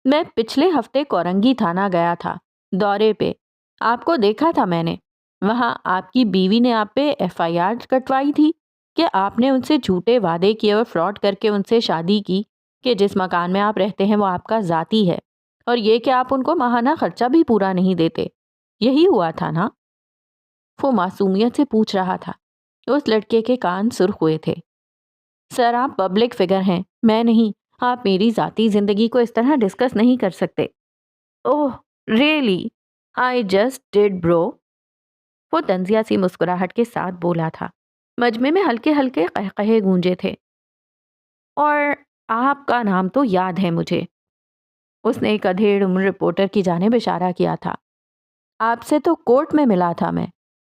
میں پچھلے ہفتے کورنگی تھانہ گیا تھا دورے پہ، آپ کو دیکھا تھا میں نے۔ وہاں آپ کی بیوی نے آپ پہ ایف آئی آر کٹوائی تھی کہ آپ نے ان سے جھوٹے وعدے کیے اور فراڈ کر کے ان سے شادی کی کہ جس مکان میں آپ رہتے ہیں وہ آپ کا ذاتی ہے، اور یہ کہ آپ ان کو ماہانہ خرچہ بھی پورا نہیں دیتے۔ یہی ہوا تھا نا؟ وہ معصومیت سے پوچھ رہا تھا۔ اس لڑکے کے کان سرخ ہوئے تھے۔ سر، آپ پبلک فگر ہیں، میں نہیں۔ آپ میری ذاتی زندگی کو اس طرح ڈسکس نہیں کر سکتے۔ اوہ ریئلی، آئی جسٹ ڈیڈ برو۔ وہ طنزیہ سی مسکراہٹ کے ساتھ بولا تھا۔ مجمع میں ہلکے ہلکے قہقہے گونجے تھے۔ اور آپ کا نام تو یاد ہے مجھے۔ اس نے ایک ادھیڑ عمر رپورٹر کی جانب اشارہ کیا تھا۔ آپ سے تو کورٹ میں ملا تھا میں۔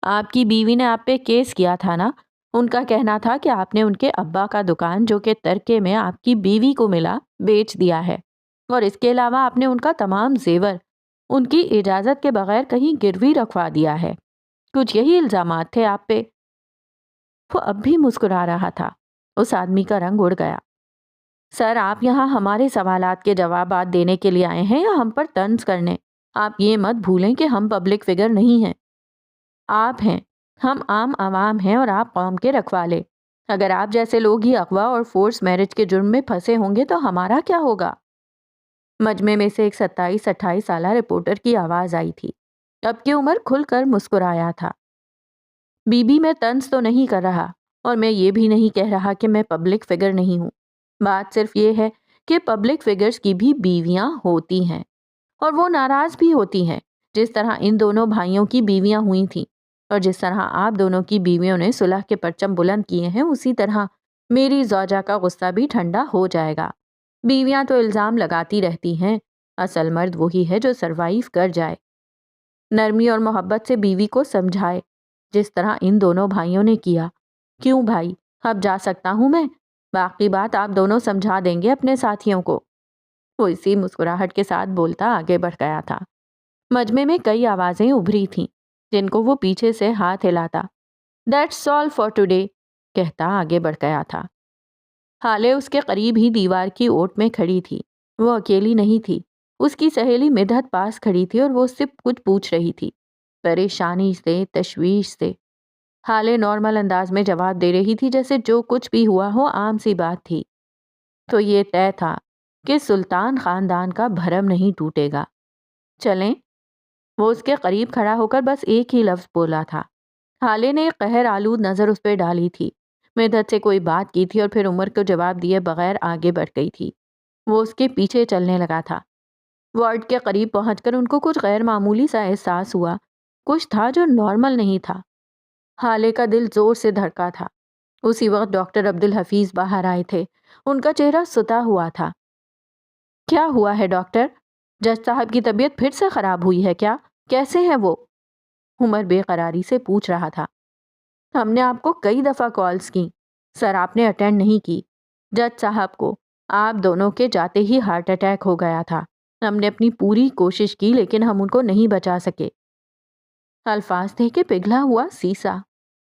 آپ کی بیوی نے آپ پہ کیس کیا تھا نا؟ ان کا کہنا تھا کہ آپ نے ان کے ابا کا دکان جو کہ ترکے میں آپ کی بیوی کو ملا بیچ دیا ہے، اور اس کے علاوہ آپ نے ان کا تمام زیور ان کی اجازت کے بغیر کہیں گروی رکھوا دیا ہے۔ کچھ یہی الزامات تھے آپ پہ۔ وہ اب بھی مسکرا رہا تھا۔ اس آدمی کا رنگ اڑ گیا۔ سر، آپ یہاں ہمارے سوالات کے جوابات دینے کے لیے آئے ہیں یا ہم پر طنز کرنے؟ آپ یہ مت بھولیں کہ ہم پبلک فگر نہیں ہیں۔ آپ ہیں، ہم عام عوام ہیں، اور آپ قوم کے رکھوالے۔ اگر آپ جیسے لوگ ہی اغوا اور فورس میرج کے جرم میں پھنسے ہوں گے تو ہمارا کیا ہوگا؟ مجمع میں سے ایک 27-28 سالہ رپورٹر کی آواز آئی تھی۔ اب کی عمر کھل کر مسکرایا تھا۔ بی بی، میں طنز تو نہیں کر رہا، اور میں یہ بھی نہیں کہہ رہا کہ میں پبلک فگر نہیں ہوں۔ بات صرف یہ ہے کہ پبلک فگرز کی بھی بیویاں ہوتی ہیں، اور وہ ناراض بھی ہوتی ہیں، جس طرح ان دونوں بھائیوں کی بیویاں ہوئی تھیں۔ اور جس طرح آپ دونوں کی بیویوں نے صلح کے پرچم بلند کیے ہیں اسی طرح میری زوجہ کا غصہ بھی ٹھنڈا ہو جائے گا۔ بیویاں تو الزام لگاتی رہتی ہیں، اصل مرد وہی ہے جو سروائیو کر جائے۔ نرمی اور محبت سے بیوی کو سمجھائے جس طرح ان دونوں بھائیوں نے کیا۔ کیوں بھائی، اب جا سکتا ہوں میں؟ باقی بات آپ دونوں سمجھا دیں گے اپنے ساتھیوں کو۔ وہ اسی مسکراہٹ کے ساتھ بولتا آگے بڑھ گیا تھا۔ مجمع میں کئی آوازیں ابھری تھیں جن کو وہ پیچھے سے ہاتھ ہلاتا "That's all for today" کہتا آگے بڑھ گیا تھا۔ حالے اس کے قریب ہی دیوار کی اوٹ میں کھڑی تھی۔ وہ اکیلی نہیں تھی، اس کی سہیلی مدحت پاس کھڑی تھی اور وہ اس سے کچھ پوچھ رہی تھی، پریشانی سے، تشویش سے۔ حالے نارمل انداز میں جواب دے رہی تھی جیسے جو کچھ بھی ہوا ہو عام سی بات تھی۔ تو یہ طے تھا کہ سلطان خاندان کا بھرم نہیں ٹوٹے گا۔ چلیں؟ وہ اس کے قریب کھڑا ہو کر بس ایک ہی لفظ بولا تھا۔ حالے نے قہر آلود نظر اس پہ ڈالی تھی۔ مدحت سے کوئی بات کی تھی اور پھر عمر کو جواب دیے بغیر آگے بڑھ گئی تھی۔ وہ اس کے پیچھے چلنے لگا تھا۔ وارڈ کے قریب پہنچ کر ان کو کچھ غیر معمولی سا احساس ہوا، کچھ تھا جو نارمل نہیں تھا۔ حالے کا دل زور سے دھڑکا تھا۔ اسی وقت ڈاکٹر عبدالحفیظ باہر آئے تھے۔ ان کا چہرہ ستا ہوا تھا۔ کیا ہوا ہے ڈاکٹر؟ جج صاحب کی طبیعت پھر سے خراب ہوئی ہے کیا؟ کیسے ہیں وہ؟ عمر بے قراری سے پوچھ رہا تھا۔ ہم نے آپ کو کئی دفعہ کالز کی سر، آپ نے اٹینڈ نہیں کی۔ جج صاحب کو آپ دونوں کے جاتے ہی ہارٹ اٹیک ہو گیا تھا۔ ہم نے اپنی پوری کوشش کی لیکن ہم ان کو نہیں بچا سکے۔ الفاظ تھے کہ پگھلا ہوا سیسا۔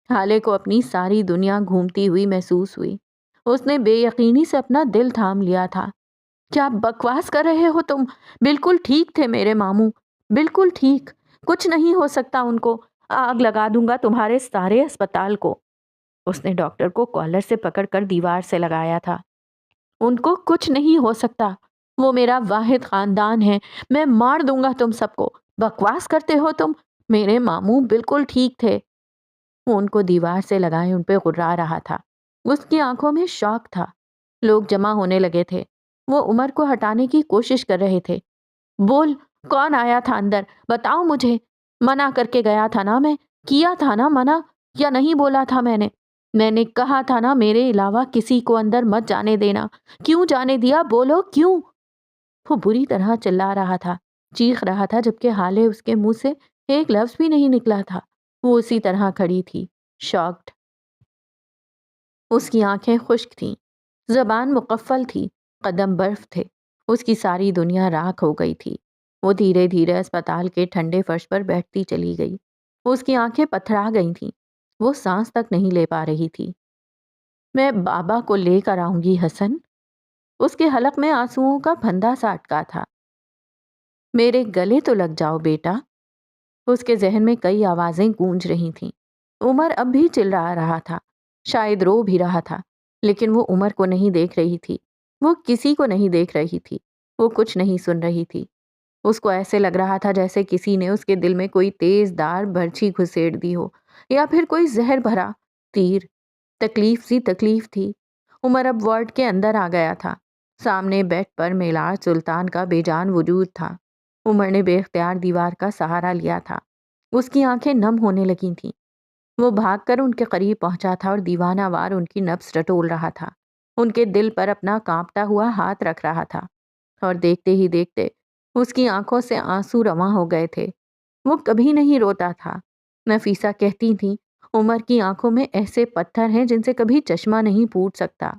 حالے کو اپنی ساری دنیا گھومتی ہوئی محسوس ہوئی۔ اس نے بے یقینی سے اپنا دل تھام لیا تھا۔ کیا بکواس کر رہے ہو تم؟ بالکل ٹھیک تھے میرے ماموں، بالکل ٹھیک، کچھ نہیں ہو سکتا ان کو۔ آگ لگا دوں گا تمہارے سارے اسپتال کو۔ اس نے ڈاکٹر کو کالر سے پکڑ کر دیوار سے لگایا تھا۔ ان کو کچھ نہیں ہو سکتا، وہ میرا واحد خاندان ہے، میں مار دوں گا تم سب کو۔ بکواس کرتے ہو تم، میرے ماموں بالکل ٹھیک تھے۔ وہ ان کو دیوار سے لگائے ان پہ غرا رہا تھا۔ اس کی آنکھوں میں شوق تھا۔ لوگ جمع ہونے لگے تھے۔ وہ عمر کو ہٹانے کی کوشش کر رہے تھے۔ بول، کون آیا تھا اندر؟ بتاؤ مجھے۔ منع کر کے گیا تھا نا میں، کیا تھا نا منع، یا نہیں بولا تھا میں نے کہا تھا نا میرے علاوہ کسی کو اندر مت جانے دینا۔ کیوں جانے دیا؟ بولو کیوں؟ وہ بری طرح چلا رہا تھا، چیخ رہا تھا جبکہ حالے اس کے منہ سے ایک لفظ بھی نہیں نکلا تھا۔ وہ اسی طرح کھڑی تھی، شاکڈ۔ اس کی آنکھیں خشک تھیں، زبان مقفل تھی، قدم برف تھے۔ اس کی ساری دنیا راکھ ہو گئی تھی۔ وہ دھیرے دھیرے اسپتال کے ٹھنڈے فرش پر بیٹھتی چلی گئی۔ اس کی آنکھیں پتھرا گئی تھیں، وہ سانس تک نہیں لے پا رہی تھی۔ میں بابا کو لے کر آؤں گی حسن۔ اس کے حلق میں آنسوؤں کا پھندا سا اٹکا تھا۔ میرے گلے تو لگ جاؤ بیٹا۔ اس کے ذہن میں کئی آوازیں گونج رہی تھیں۔ عمر اب بھی چلا رہا تھا، شاید رو بھی رہا تھا، لیکن وہ عمر کو نہیں دیکھ رہی تھی، وہ کسی کو نہیں دیکھ رہی تھی، وہ کچھ نہیں سن رہی تھی۔ اس کو ایسے لگ رہا تھا جیسے کسی نے اس کے دل میں کوئی تیز دار برچھی گھسیڑ دی ہو، یا پھر کوئی زہر بھرا تیر۔ تکلیف سی تکلیف تھی۔ عمر اب وارڈ کے اندر آ گیا تھا۔ سامنے بیڈ پر میلاج سلطان کا بے جان وجود تھا۔ عمر نے بے اختیار دیوار کا سہارا لیا تھا۔ اس کی آنکھیں نم ہونے لگی تھیں۔ وہ بھاگ کر ان کے قریب پہنچا تھا اور دیوانہ وار ان کی نبض ٹٹول رہا تھا، ان کے دل پر اپنا کانپتا ہوا ہاتھ رکھ رہا تھا، اور دیکھتے ہی دیکھتے اس کی آنکھوں سے آنسو رواں ہو گئے تھے۔ وہ کبھی نہیں روتا تھا۔ نفیسہ کہتی تھی، عمر کی آنکھوں میں ایسے پتھر ہیں جن سے کبھی چشمہ نہیں پھوٹ سکتا۔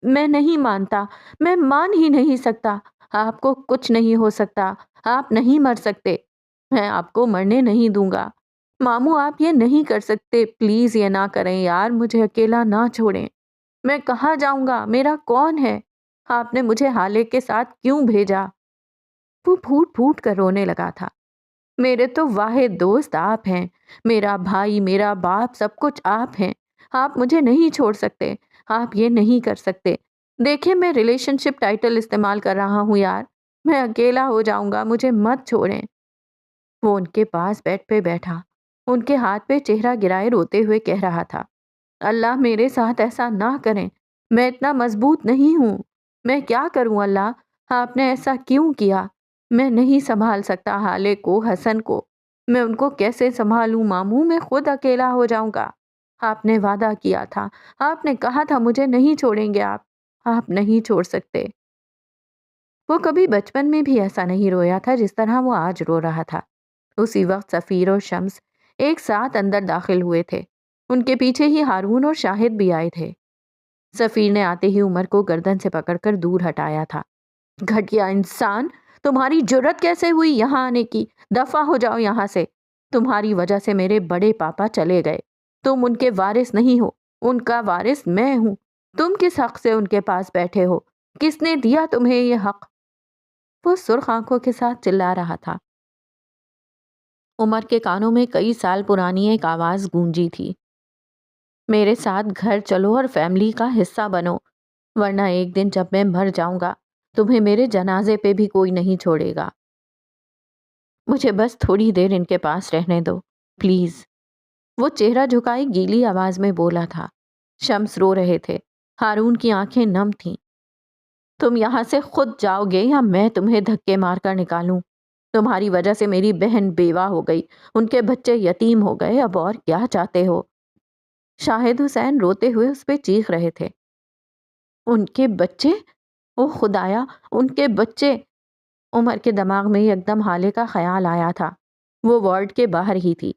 میں نہیں مانتا، میں مان ہی نہیں سکتا۔ آپ کو کچھ نہیں ہو سکتا، آپ نہیں مر سکتے، میں آپ کو مرنے نہیں دوں گا۔ ماموں آپ یہ نہیں کر سکتے، پلیز یہ نہ کریں یار، مجھے اکیلا نہ چھوڑیں۔ میں کہاں جاؤں گا؟ میرا کون ہے؟ آپ نے مجھے حالے کے ساتھ کیوں بھیجا؟ وہ پھوٹ پھوٹ کر رونے لگا تھا۔ میرے تو واحد دوست آپ ہیں، میرا بھائی، میرا باپ، سب کچھ آپ ہیں۔ آپ مجھے نہیں چھوڑ سکتے، آپ یہ نہیں کر سکتے۔ دیکھیں میں ریلیشن شپ ٹائٹل استعمال کر رہا ہوں یار، میں اکیلا ہو جاؤں گا، مجھے مت چھوڑیں۔ وہ ان کے پاس بیڈ پہ بیٹھا، ان کے ہاتھ پہ چہرہ گرائے روتے ہوئے کہہ رہا تھا، اللہ میرے ساتھ ایسا نہ کریں، میں اتنا مضبوط نہیں ہوں، میں کیا کروں اللہ، آپ نے ایسا کیوں کیا؟ میں نہیں سنبھال سکتا حالے کو، حسن کو۔ میں ان کو کیسے سنبھالوں ماموں؟ میں خود اکیلا ہو جاؤں گا۔ آپ نے وعدہ کیا تھا، آپ نے کہا تھا مجھے نہیں چھوڑیں گے آپ نہیں چھوڑ سکتے۔ وہ کبھی بچپن میں بھی ایسا نہیں رویا تھا جس طرح وہ آج رو رہا تھا۔ اسی وقت سفیر اور شمس ایک ساتھ اندر داخل ہوئے تھے۔ ان کے پیچھے ہی ہارون اور شاہد بھی آئے تھے۔ سفیر نے آتے ہی عمر کو گردن سے پکڑ کر دور ہٹایا تھا۔ گھٹیا انسان، تمہاری جرت کیسے ہوئی یہاں آنے کی؟ دفع ہو جاؤ یہاں سے۔ تمہاری وجہ سے میرے بڑے پاپا چلے گئے۔ تم ان کے وارث نہیں ہو، ان کا وارث میں ہوں۔ تم کس حق سے ان کے پاس بیٹھے ہو؟ کس نے دیا تمہیں یہ حق؟ وہ سرخ آنکھوں کے ساتھ چلا رہا تھا۔ عمر کے کانوں میں کئی سال پرانی ایک آواز گونجی تھی، میرے ساتھ گھر چلو اور فیملی کا حصہ بنو، ورنہ ایک دن جب میں مر جاؤں گا تمہیں میرے جنازے پہ بھی کوئی نہیں چھوڑے گا۔ مجھے بس تھوڑی دیر ان کے پاس رہنے دو پلیز۔ وہ چہرہ جھکائے گیلی آواز میں بولا تھا۔ شمس رو رہے تھے، ہارون کی آنکھیں نم تھیں۔ تم یہاں سے خود جاؤ گے یا میں تمہیں دھکے مار کر نکالوں؟ تمہاری وجہ سے میری بہن بیوہ ہو گئی، ان کے بچے یتیم ہو گئے، اب اور کیا چاہتے ہو؟ شاہد حسین روتے ہوئے اس پہ چیخ رہے تھے۔ ان کے بچے؟ او خدایا، ان کے بچے! عمر کے دماغ میں یکدم حالے کا خیال آیا تھا۔ وہ وارڈ کے باہر ہی تھی۔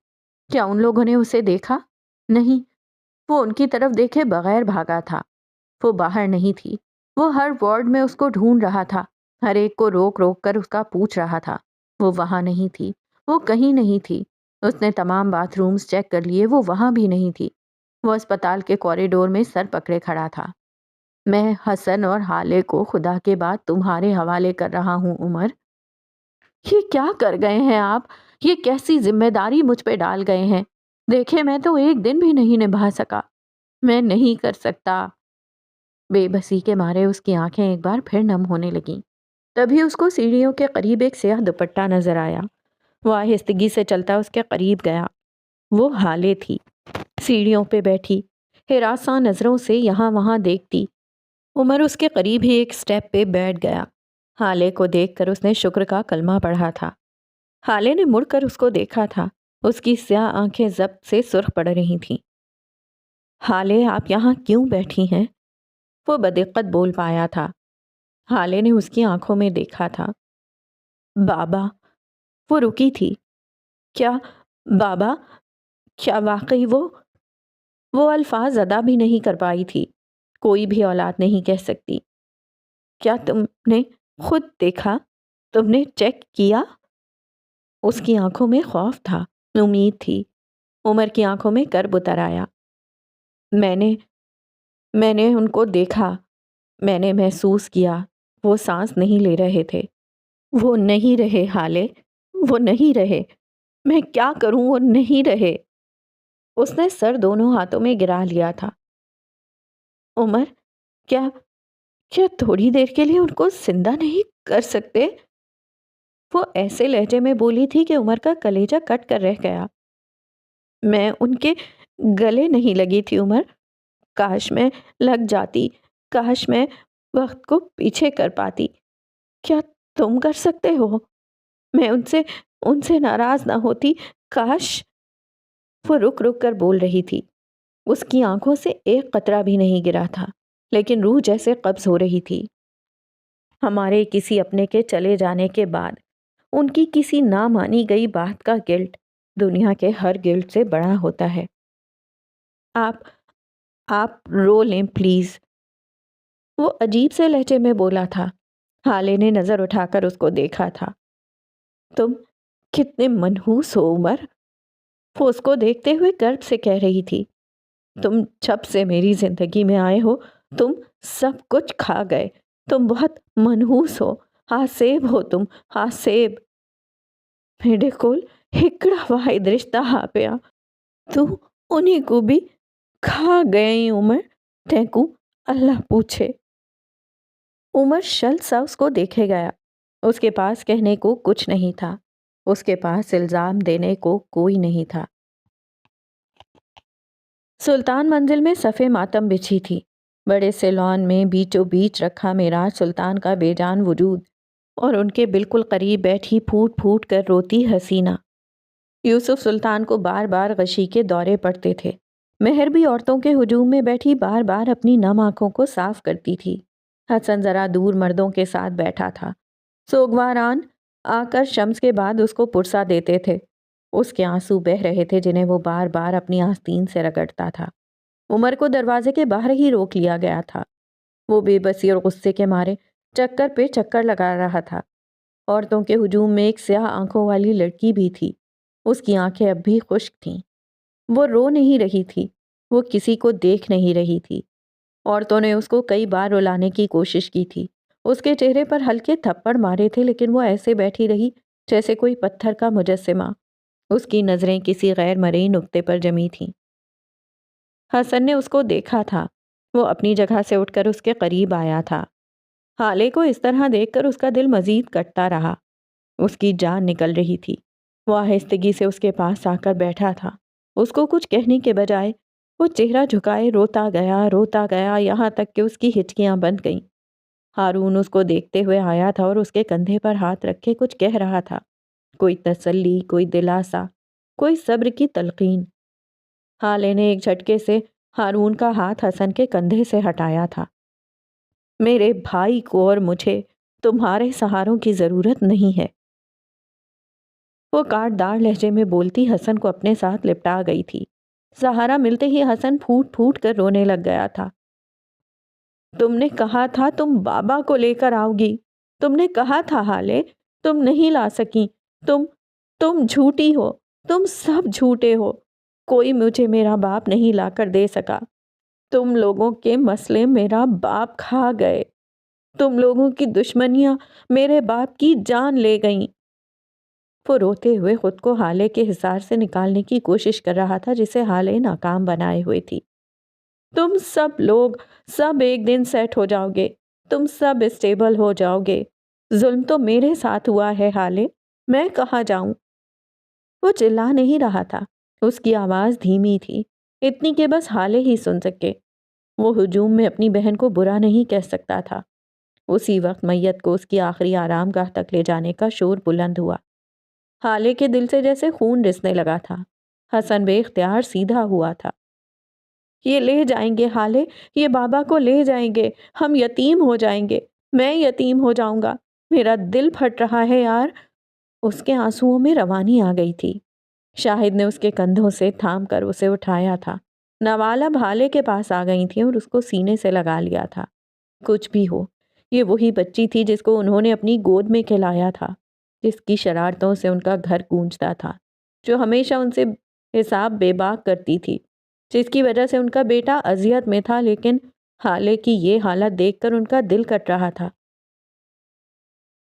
کیا ان لوگوں نے اسے دیکھا؟ نہیں، وہ ان کی طرف دیکھے بغیر بھاگا تھا۔ وہ باہر نہیں تھی۔ وہ ہر وارڈ میں اس کو ڈھونڈ رہا تھا، ہر ایک کو روک روک کر اس کا پوچھ رہا تھا۔ وہ وہاں نہیں تھی، وہ کہیں نہیں تھی۔ اس نے تمام باتھ رومز چیک کر لیے، وہ وہاں بھی نہیں تھی۔ وہ اسپتال کے کوریڈور میں سر پکڑے کھڑا تھا۔ میں حسن اور حالے کو خدا کے بعد تمہارے حوالے کر رہا ہوں عمر۔ یہ کیا کر گئے ہیں آپ؟ یہ کیسی ذمہ داری مجھ پہ ڈال گئے ہیں؟ دیکھے میں تو ایک دن بھی نہیں نبھا سکا۔ میں نہیں کر سکتا۔ بے بسی کے مارے اس کی آنکھیں ایک بار پھر نم ہونے لگیں۔ تبھی اس کو سیڑھیوں کے قریب ایک سیاہ دوپٹہ نظر آیا۔ وہ آہستگی سے چلتا اس کے قریب گیا۔ وہ حالے تھی، سیڑھیوں پہ بیٹھی، ہراساں نظروں سے یہاں وہاں دیکھتی۔ عمر اس کے قریب ہی ایک سٹیپ پہ بیٹھ گیا۔ حالے کو دیکھ کر اس نے شکر کا کلمہ پڑھا تھا۔ حالے نے مڑ کر اس کو دیکھا تھا۔ اس کی سیاہ آنکھیں ضبط سے سرخ پڑ رہی تھیں۔ حالے، آپ یہاں کیوں بیٹھی ہیں؟ وہ بدقت بول پایا تھا۔ حالے نے اس کی آنکھوں میں دیکھا تھا۔ بابا۔ وہ رکی تھی۔ کیا بابا؟ کیا واقعی وہ الفاظ ادا بھی نہیں کر پائی تھی۔ کوئی بھی اولاد نہیں کہہ سکتی۔ کیا تم نے خود دیکھا؟ تم نے چیک کیا؟ اس کی آنکھوں میں خوف تھا، امید تھی۔ عمر کی آنکھوں میں کرب اتر آیا۔ میں نے ان کو دیکھا، میں نے محسوس کیا، وہ سانس نہیں لے رہے تھے۔ وہ نہیں رہے حالے، وہ نہیں رہے۔ میں کیا کروں؟ وہ نہیں رہے۔ اس نے سر دونوں ہاتھوں میں گرا لیا تھا۔ عمر، کیا تھوڑی دیر کے لیے ان کو زندہ نہیں کر سکتے؟ وہ ایسے لہجے میں بولی تھی کہ عمر کا کلیجہ کٹ کر رہ گیا۔ میں ان کے گلے نہیں لگی تھی عمر۔ کاش میں لگ جاتی، کاش میں وقت کو پیچھے کر پاتی۔ کیا تم کر سکتے ہو؟ میں ان سے ناراض نہ ہوتی، کاش۔ وہ رک رک کر بول رہی تھی۔ اس کی آنکھوں سے ایک قطرہ بھی نہیں گرا تھا، لیکن روح جیسے قبض ہو رہی تھی۔ ہمارے کسی اپنے کے چلے جانے کے بعد ان کی کسی نہ مانی گئی بات کا گلٹ دنیا کے ہر گلٹ سے بڑا ہوتا ہے۔ آپ رو لیں پلیز۔ وہ عجیب سے لہجے میں بولا تھا۔ حالے نے نظر اٹھا کر اس کو دیکھا تھا۔ تم کتنے منحوس ہو عمر، وہ اس کو دیکھتے ہوئے کرب سے کہہ رہی تھی۔ تم جب سے میری زندگی میں آئے ہو تم سب کچھ کھا گئے، تم بہت منحوس ہو، حاسیب ہو تم، حاسیب۔ میرے کول ہکڑا واحد رشتہ ہا پیا، تو انہیں کو بھی کھا گئے عمر، تینکو اللہ پوچھے۔ عمر شل سا اس کو دیکھے گیا۔ اس کے پاس کہنے کو کچھ نہیں تھا، اس کے پاس الزام دینے کو کوئی نہیں تھا۔ سلطان منزل میں صفِ ماتم بچھی تھی۔ بڑے سے لان میں بیچوں بیچ رکھا معراج سلطان کا بے جان وجود، اور ان کے بالکل قریب بیٹھی پھوٹ پھوٹ کر روتی حسینہ۔ یوسف سلطان کو بار بار غشی کے دورے پڑتے تھے۔ مہر بھی عورتوں کے ہجوم میں بیٹھی بار بار اپنی نم آنکھوں کو صاف کرتی تھی۔ حسن ذرا دور مردوں کے ساتھ بیٹھا تھا۔ سوگواران آ کر شمس کے بعد اس کو پرسا دیتے تھے۔ اس کے آنسو بہہ رہے تھے جنہیں وہ بار بار اپنی آستین سے رگڑتا تھا۔ عمر کو دروازے کے باہر ہی روک لیا گیا تھا۔ وہ بے بسی اور غصے کے مارے چکر پہ چکر لگا رہا تھا۔ عورتوں کے ہجوم میں ایک سیاہ آنکھوں والی لڑکی بھی تھی۔ اس کی آنکھیں اب بھی خشک تھیں۔ وہ رو نہیں رہی تھی، وہ کسی کو دیکھ نہیں رہی تھی۔ عورتوں نے اس کو کئی بار رلانے کی کوشش کی تھی۔ اس کے چہرے پر ہلکے تھپڑ مارے تھے، لیکن وہ ایسے بیٹھی رہی جیسے کوئی پتھر کا مجسمہ۔ اس کی نظریں کسی غیر مرئی نقطے پر جمی تھیں۔ حسن نے اس کو دیکھا تھا۔ وہ اپنی جگہ سے اٹھ کر اس کے قریب آیا تھا۔ حالے کو اس طرح دیکھ کر اس کا دل مزید کٹتا رہا۔ اس کی جان نکل رہی تھی۔ وہ آہستگی سے اس کے پاس آ کر بیٹھا تھا۔ اس کو کچھ کہنے کے بجائے وہ چہرہ جھکائے روتا گیا یہاں تک کہ اس کی ہچکیاں بند گئیں۔ ہارون اس کو دیکھتے ہوئے آیا تھا اور اس کے کندھے پر ہاتھ رکھے کچھ کہہ رہا تھا، کوئی تسلی، کوئی دلاسا، کوئی صبر کی تلقین۔ حالے نے ایک جھٹکے سے ہارون کا ہاتھ حسن کے کندھے سے ہٹایا تھا۔ میرے بھائی کو اور مجھے تمہارے سہاروں کی ضرورت نہیں ہے۔ وہ کاٹدار لہجے میں بولتی حسن کو اپنے ساتھ لپٹا گئی تھی۔ سہارا ملتے ہی حسن پھوٹ پھوٹ کر رونے لگ گیا تھا۔ تم نے کہا تھا تم بابا کو لے کر آؤ گی۔ تم نے کہا تھا حالے، تم نہیں لا سکی۔ تم جھوٹی ہو، تم سب جھوٹے ہو۔ کوئی مجھے میرا باپ نہیں لا کر دے سکا۔ تم لوگوں کے مسئلے میرا باپ کھا گئے۔ تم لوگوں کی دشمنیاں میرے باپ کی جان لے گئیں۔ وہ روتے ہوئے خود کو حالے کے حصار سے نکالنے کی کوشش کر رہا تھا جسے حالے ناکام بنائے ہوئے تھی۔ تم سب لوگ سب ایک دن سیٹ ہو جاؤ گے، تم سب اسٹیبل ہو جاؤ گے۔ ظلم تو میرے ساتھ ہوا ہے حالے، میں کہاں جاؤں؟ وہ چلا نہیں رہا تھا، اس کی آواز دھیمی تھی، اتنی کہ بس حالے ہی سن سکے۔ وہ ہجوم میں اپنی بہن کو برا نہیں کہہ سکتا تھا۔ اسی وقت میت کو اس کی آخری آرام گاہ تک لے جانے کا شور بلند ہوا۔ حالے کے دل سے جیسے خون رسنے لگا تھا۔ حسن بے اختیار سیدھا ہوا تھا۔ یہ لے جائیں گے حالے، یہ بابا کو لے جائیں گے، ہم یتیم ہو جائیں گے، میں یتیم ہو جاؤں گا، میرا دل پھٹ رہا ہے یار۔ اس کے آنسوؤں میں روانی آ گئی تھی۔ شاہد نے اس کے کندھوں سے تھام کر اسے اٹھایا تھا۔ نوال اب حالے کے پاس آ گئی تھیں اور اس کو سینے سے لگا لیا تھا۔ کچھ بھی ہو، یہ وہی بچی تھی جس کو انہوں نے اپنی گود میں کھلایا تھا، جس کی شرارتوں سے ان کا گھر گونجتا تھا، جو ہمیشہ ان سے حساب بے باک کرتی تھی، جس کی وجہ سے ان کا بیٹا اذیت میں تھا، لیکن حالے کی یہ حالت دیکھ کر ان کا دل کٹ رہا تھا۔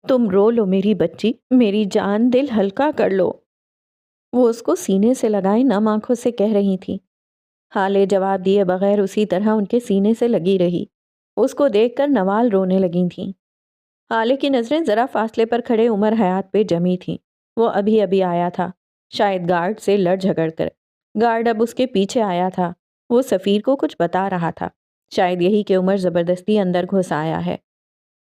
تم رو لو میری بچی، میری جان، دل ہلکا کر لو، وہ اس کو سینے سے لگائے نم آنکھوں سے کہہ رہی تھی۔ حالے جواب دیے بغیر اسی طرح ان کے سینے سے لگی رہی۔ اس کو دیکھ کر نوال رونے لگی تھیں۔ حالے کی نظریں ذرا فاصلے پر کھڑے عمر حیات پہ جمی تھیں۔ وہ ابھی ابھی آیا تھا، شاید گارڈ سے لڑ جھگڑ کر۔ گارڈ اب اس کے پیچھے آیا تھا۔ وہ سفیر کو کچھ بتا رہا تھا، شاید یہی کہ عمر زبردستی اندر گھس آیا ہے۔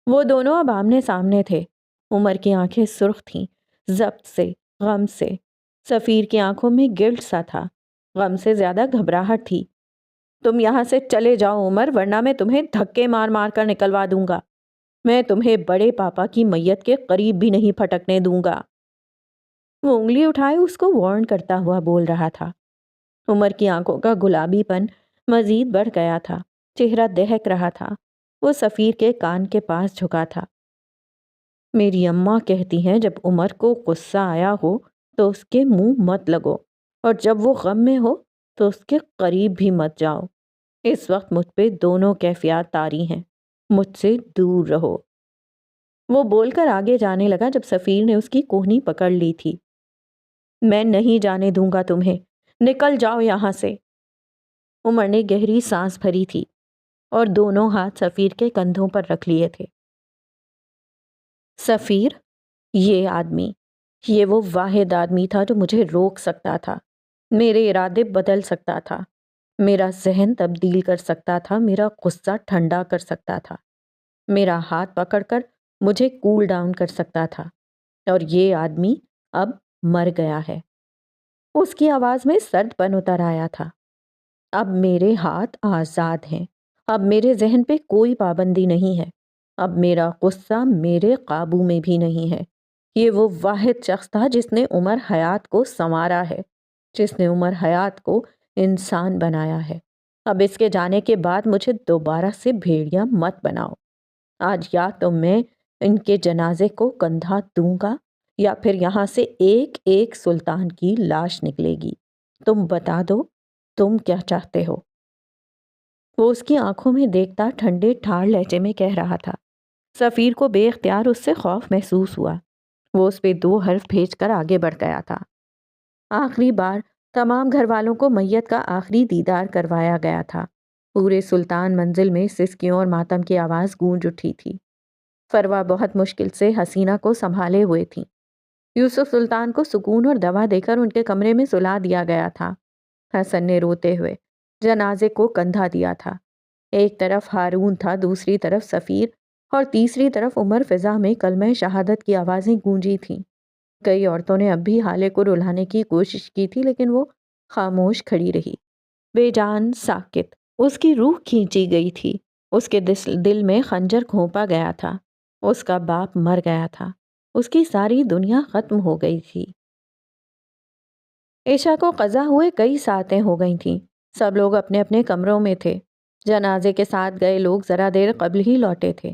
وہ دونوں اب آمنے سامنے تھے۔ عمر کی آنکھیں سرخ تھیں، ضبط سے، غم سے۔ سفیر کی آنکھوں میں گلٹ سا تھا، غم سے زیادہ گھبراہٹ تھی۔ تم یہاں سے چلے جاؤ عمر، ورنہ میں تمہیں دھکے مار مار کر نکلوا دوں گا۔ میں تمہیں بڑے پاپا کی میت کے قریب بھی نہیں پھٹکنے دوں گا۔ وہ انگلی اٹھائے اس کو وارن کرتا ہوا بول رہا تھا۔ عمر کی آنکھوں کا گلابی پن مزید بڑھ گیا تھا، چہرہ دہک رہا تھا۔ وہ سفیر کے کان کے پاس جھکا تھا۔ میری اماں کہتی ہیں جب عمر کو غصہ آیا ہو تو اس کے منہ مت لگو، اور جب وہ غم میں ہو تو اس کے قریب بھی مت جاؤ۔ اس وقت مجھ پہ دونوں کیفیات طاری ہیں، مجھ سے دور رہو۔ وہ بول کر آگے جانے لگا جب سفیر نے اس کی کوہنی پکڑ لی تھی۔ میں نہیں جانے دوں گا تمہیں، نکل جاؤ یہاں سے۔ عمر نے گہری سانس بھری تھی اور دونوں ہاتھ سفیر کے کندھوں پر رکھ لیے تھے۔ سفیر، یہ آدمی، یہ وہ واحد آدمی تھا جو مجھے روک سکتا تھا، میرے ارادے بدل سکتا تھا، میرا ذہن تبدیل کر سکتا تھا، میرا غصہ ٹھنڈا کر سکتا تھا، میرا ہاتھ پکڑ کر مجھے کول ڈاؤن کر سکتا تھا، اور یہ آدمی اب مر گیا ہے۔ اس کی آواز میں سرد پن اتر آیا تھا۔ اب میرے ہاتھ آزاد ہیں، اب میرے ذہن پہ کوئی پابندی نہیں ہے، اب میرا غصہ میرے قابو میں بھی نہیں ہے۔ یہ وہ واحد شخص تھا جس نے عمر حیات کو سنوارا ہے، جس نے عمر حیات کو انسان بنایا ہے۔ اب اس کے جانے کے بعد مجھے دوبارہ سے بھیڑیا مت بناؤ۔ آج یا تو میں ان کے جنازے کو کندھا دوں گا یا پھر یہاں سے ایک ایک سلطان کی لاش نکلے گی۔ تم بتا دو تم کیا چاہتے ہو؟ وہ اس کی آنکھوں میں دیکھتا ٹھنڈے ٹھاڑ لہجے میں کہہ رہا تھا۔ سفیر کو بے اختیار اس سے خوف محسوس ہوا۔ وہ اس پہ 2 حرف بھیج کر آگے بڑھ گیا تھا۔ آخری بار تمام گھر والوں کو میت کا آخری دیدار کروایا گیا تھا۔ پورے سلطان منزل میں سسکیوں اور ماتم کی آواز گونج اٹھی تھی۔ فروا بہت مشکل سے حسینہ کو سنبھالے ہوئے تھی۔ یوسف سلطان کو سکون اور دوا دے کر ان کے کمرے میں سلا دیا گیا تھا۔ حسن نے روتے ہوئے جنازے کو کندھا دیا تھا۔ ایک طرف ہارون تھا، دوسری طرف سفیر، اور تیسری طرف عمر فضا میں کلمہ شہادت کی آوازیں گونجی تھیں۔ کئی عورتوں نے اب بھی حالے کو رلانے کی کوشش کی تھی، لیکن وہ خاموش کھڑی رہی، بے جان ساکت۔ اس کی روح کھینچی گئی تھی، اس کے دل میں خنجر گھونپا گیا تھا۔ اس کا باپ مر گیا تھا، اس کی ساری دنیا ختم ہو گئی تھی۔ عشاء کو قضا ہوئے کئی ساعتیں ہو گئی تھیں۔ سب لوگ اپنے اپنے کمروں میں تھے۔ جنازے کے ساتھ گئے لوگ ذرا دیر قبل ہی لوٹے تھے۔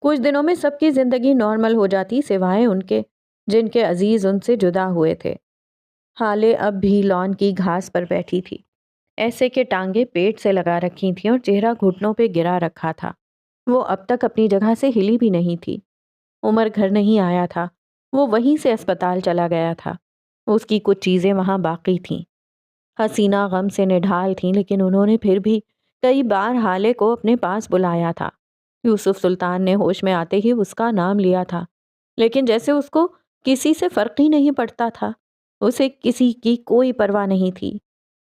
کچھ دنوں میں سب کی زندگی نارمل ہو جاتی، سوائے ان کے جن کے عزیز ان سے جدا ہوئے تھے۔ حالے اب بھی لان کی گھاس پر بیٹھی تھی، ایسے کہ ٹانگیں پیٹ سے لگا رکھی تھیں اور چہرہ گھٹنوں پہ گرا رکھا تھا۔ وہ اب تک اپنی جگہ سے ہلی بھی نہیں تھی۔ عمر گھر نہیں آیا تھا، وہ وہیں سے اسپتال چلا گیا تھا۔ اس کی کچھ چیزیں وہاں باقی تھیں۔ حسینہ غم سے نڈھال تھیں، لیکن انہوں نے پھر بھی کئی بار حالے کو اپنے پاس بلایا تھا۔ یوسف سلطان نے ہوش میں آتے ہی اس کا نام لیا تھا، لیکن جیسے اس کو کسی سے فرق ہی نہیں پڑتا تھا۔ اسے کسی کی کوئی پرواہ نہیں تھی۔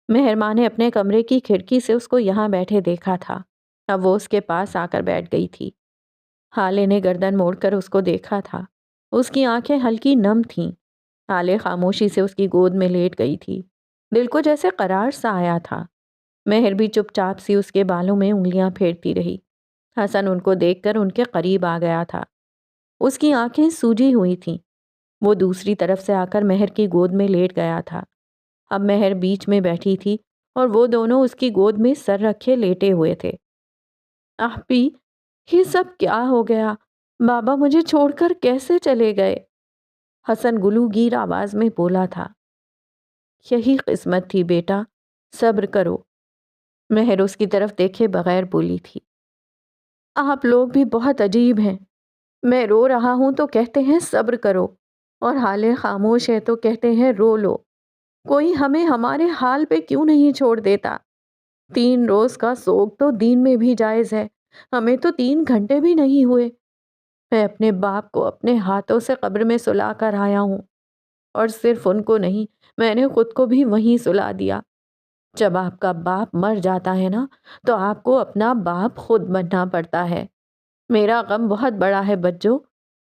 مہرماں نے اپنے کمرے کی کھڑکی سے اس کو یہاں بیٹھے دیکھا تھا۔ اب وہ اس کے پاس آ کر بیٹھ گئی تھی۔ حالے نے گردن موڑ کر اس کو دیکھا تھا۔ اس کی آنکھیں ہلکی نم تھیں۔ حالے خاموشی سے اس کی گود میں لیٹ گئی تھی۔ دل کو جیسے قرار سا آیا تھا۔ مہر بھی چپ چاپ سی اس کے بالوں میں انگلیاں پھیرتی رہی۔ حسن ان کو دیکھ کر ان کے قریب آ گیا تھا۔ اس کی آنکھیں سوجی ہوئی تھیں۔ وہ دوسری طرف سے آ کر مہر کی گود میں لیٹ گیا تھا۔ اب مہر بیچ میں بیٹھی تھی اور وہ دونوں اس کی گود میں سر رکھے لیٹے ہوئے تھے۔ آپی، یہ سب کیا ہو گیا؟ بابا مجھے چھوڑ کر کیسے چلے گئے؟ حسن گلوگیر آواز میں بولا تھا۔ یہی قسمت تھی بیٹا، صبر کرو۔ مہر اس کی طرف دیکھے بغیر بولی تھی۔ آپ لوگ بھی بہت عجیب ہیں۔ میں رو رہا ہوں تو کہتے ہیں صبر کرو، اور حالے خاموش ہے تو کہتے ہیں رو لو۔ کوئی ہمیں ہمارے حال پہ کیوں نہیں چھوڑ دیتا؟ 3 روز کا سوگ تو دین میں بھی جائز ہے، ہمیں تو 3 گھنٹے بھی نہیں ہوئے۔ میں اپنے باپ کو اپنے ہاتھوں سے قبر میں سلا کر آیا ہوں، اور صرف ان کو نہیں، میں نے خود کو بھی وہیں سلا دیا۔ جب آپ کا باپ مر جاتا ہے نا، تو آپ کو اپنا باپ خود بننا پڑتا ہے۔ میرا غم بہت بڑا ہے بچوں،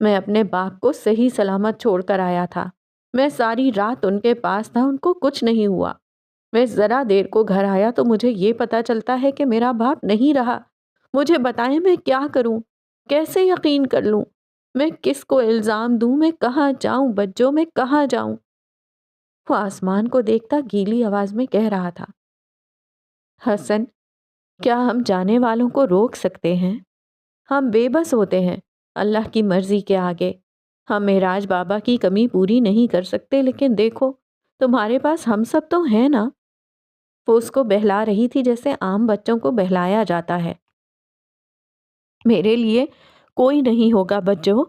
میں اپنے باپ کو صحیح سلامت چھوڑ کر آیا تھا۔ میں ساری رات ان کے پاس تھا، ان کو کچھ نہیں ہوا۔ میں ذرا دیر کو گھر آیا تو مجھے یہ پتا چلتا ہے کہ میرا باپ نہیں رہا۔ مجھے بتائیں میں کیا کروں؟ کیسے یقین کر لوں؟ میں کس کو الزام دوں؟ میں کہاں جاؤں بچوں، میں کہاں جاؤں؟ وہ آسمان کو دیکھتا گیلی آواز میں کہہ رہا تھا۔ حسن، کیا ہم جانے والوں کو روک سکتے ہیں؟ ہم بے بس ہوتے ہیں اللہ کی مرضی کے آگے۔ ہم معراج بابا کی کمی پوری نہیں کر سکتے، لیکن دیکھو تمہارے پاس ہم سب تو ہیں نا۔ وہ اس کو بہلا رہی تھی جیسے عام بچوں کو بہلایا جاتا ہے۔ میرے لیے کوئی نہیں ہوگا بچوں،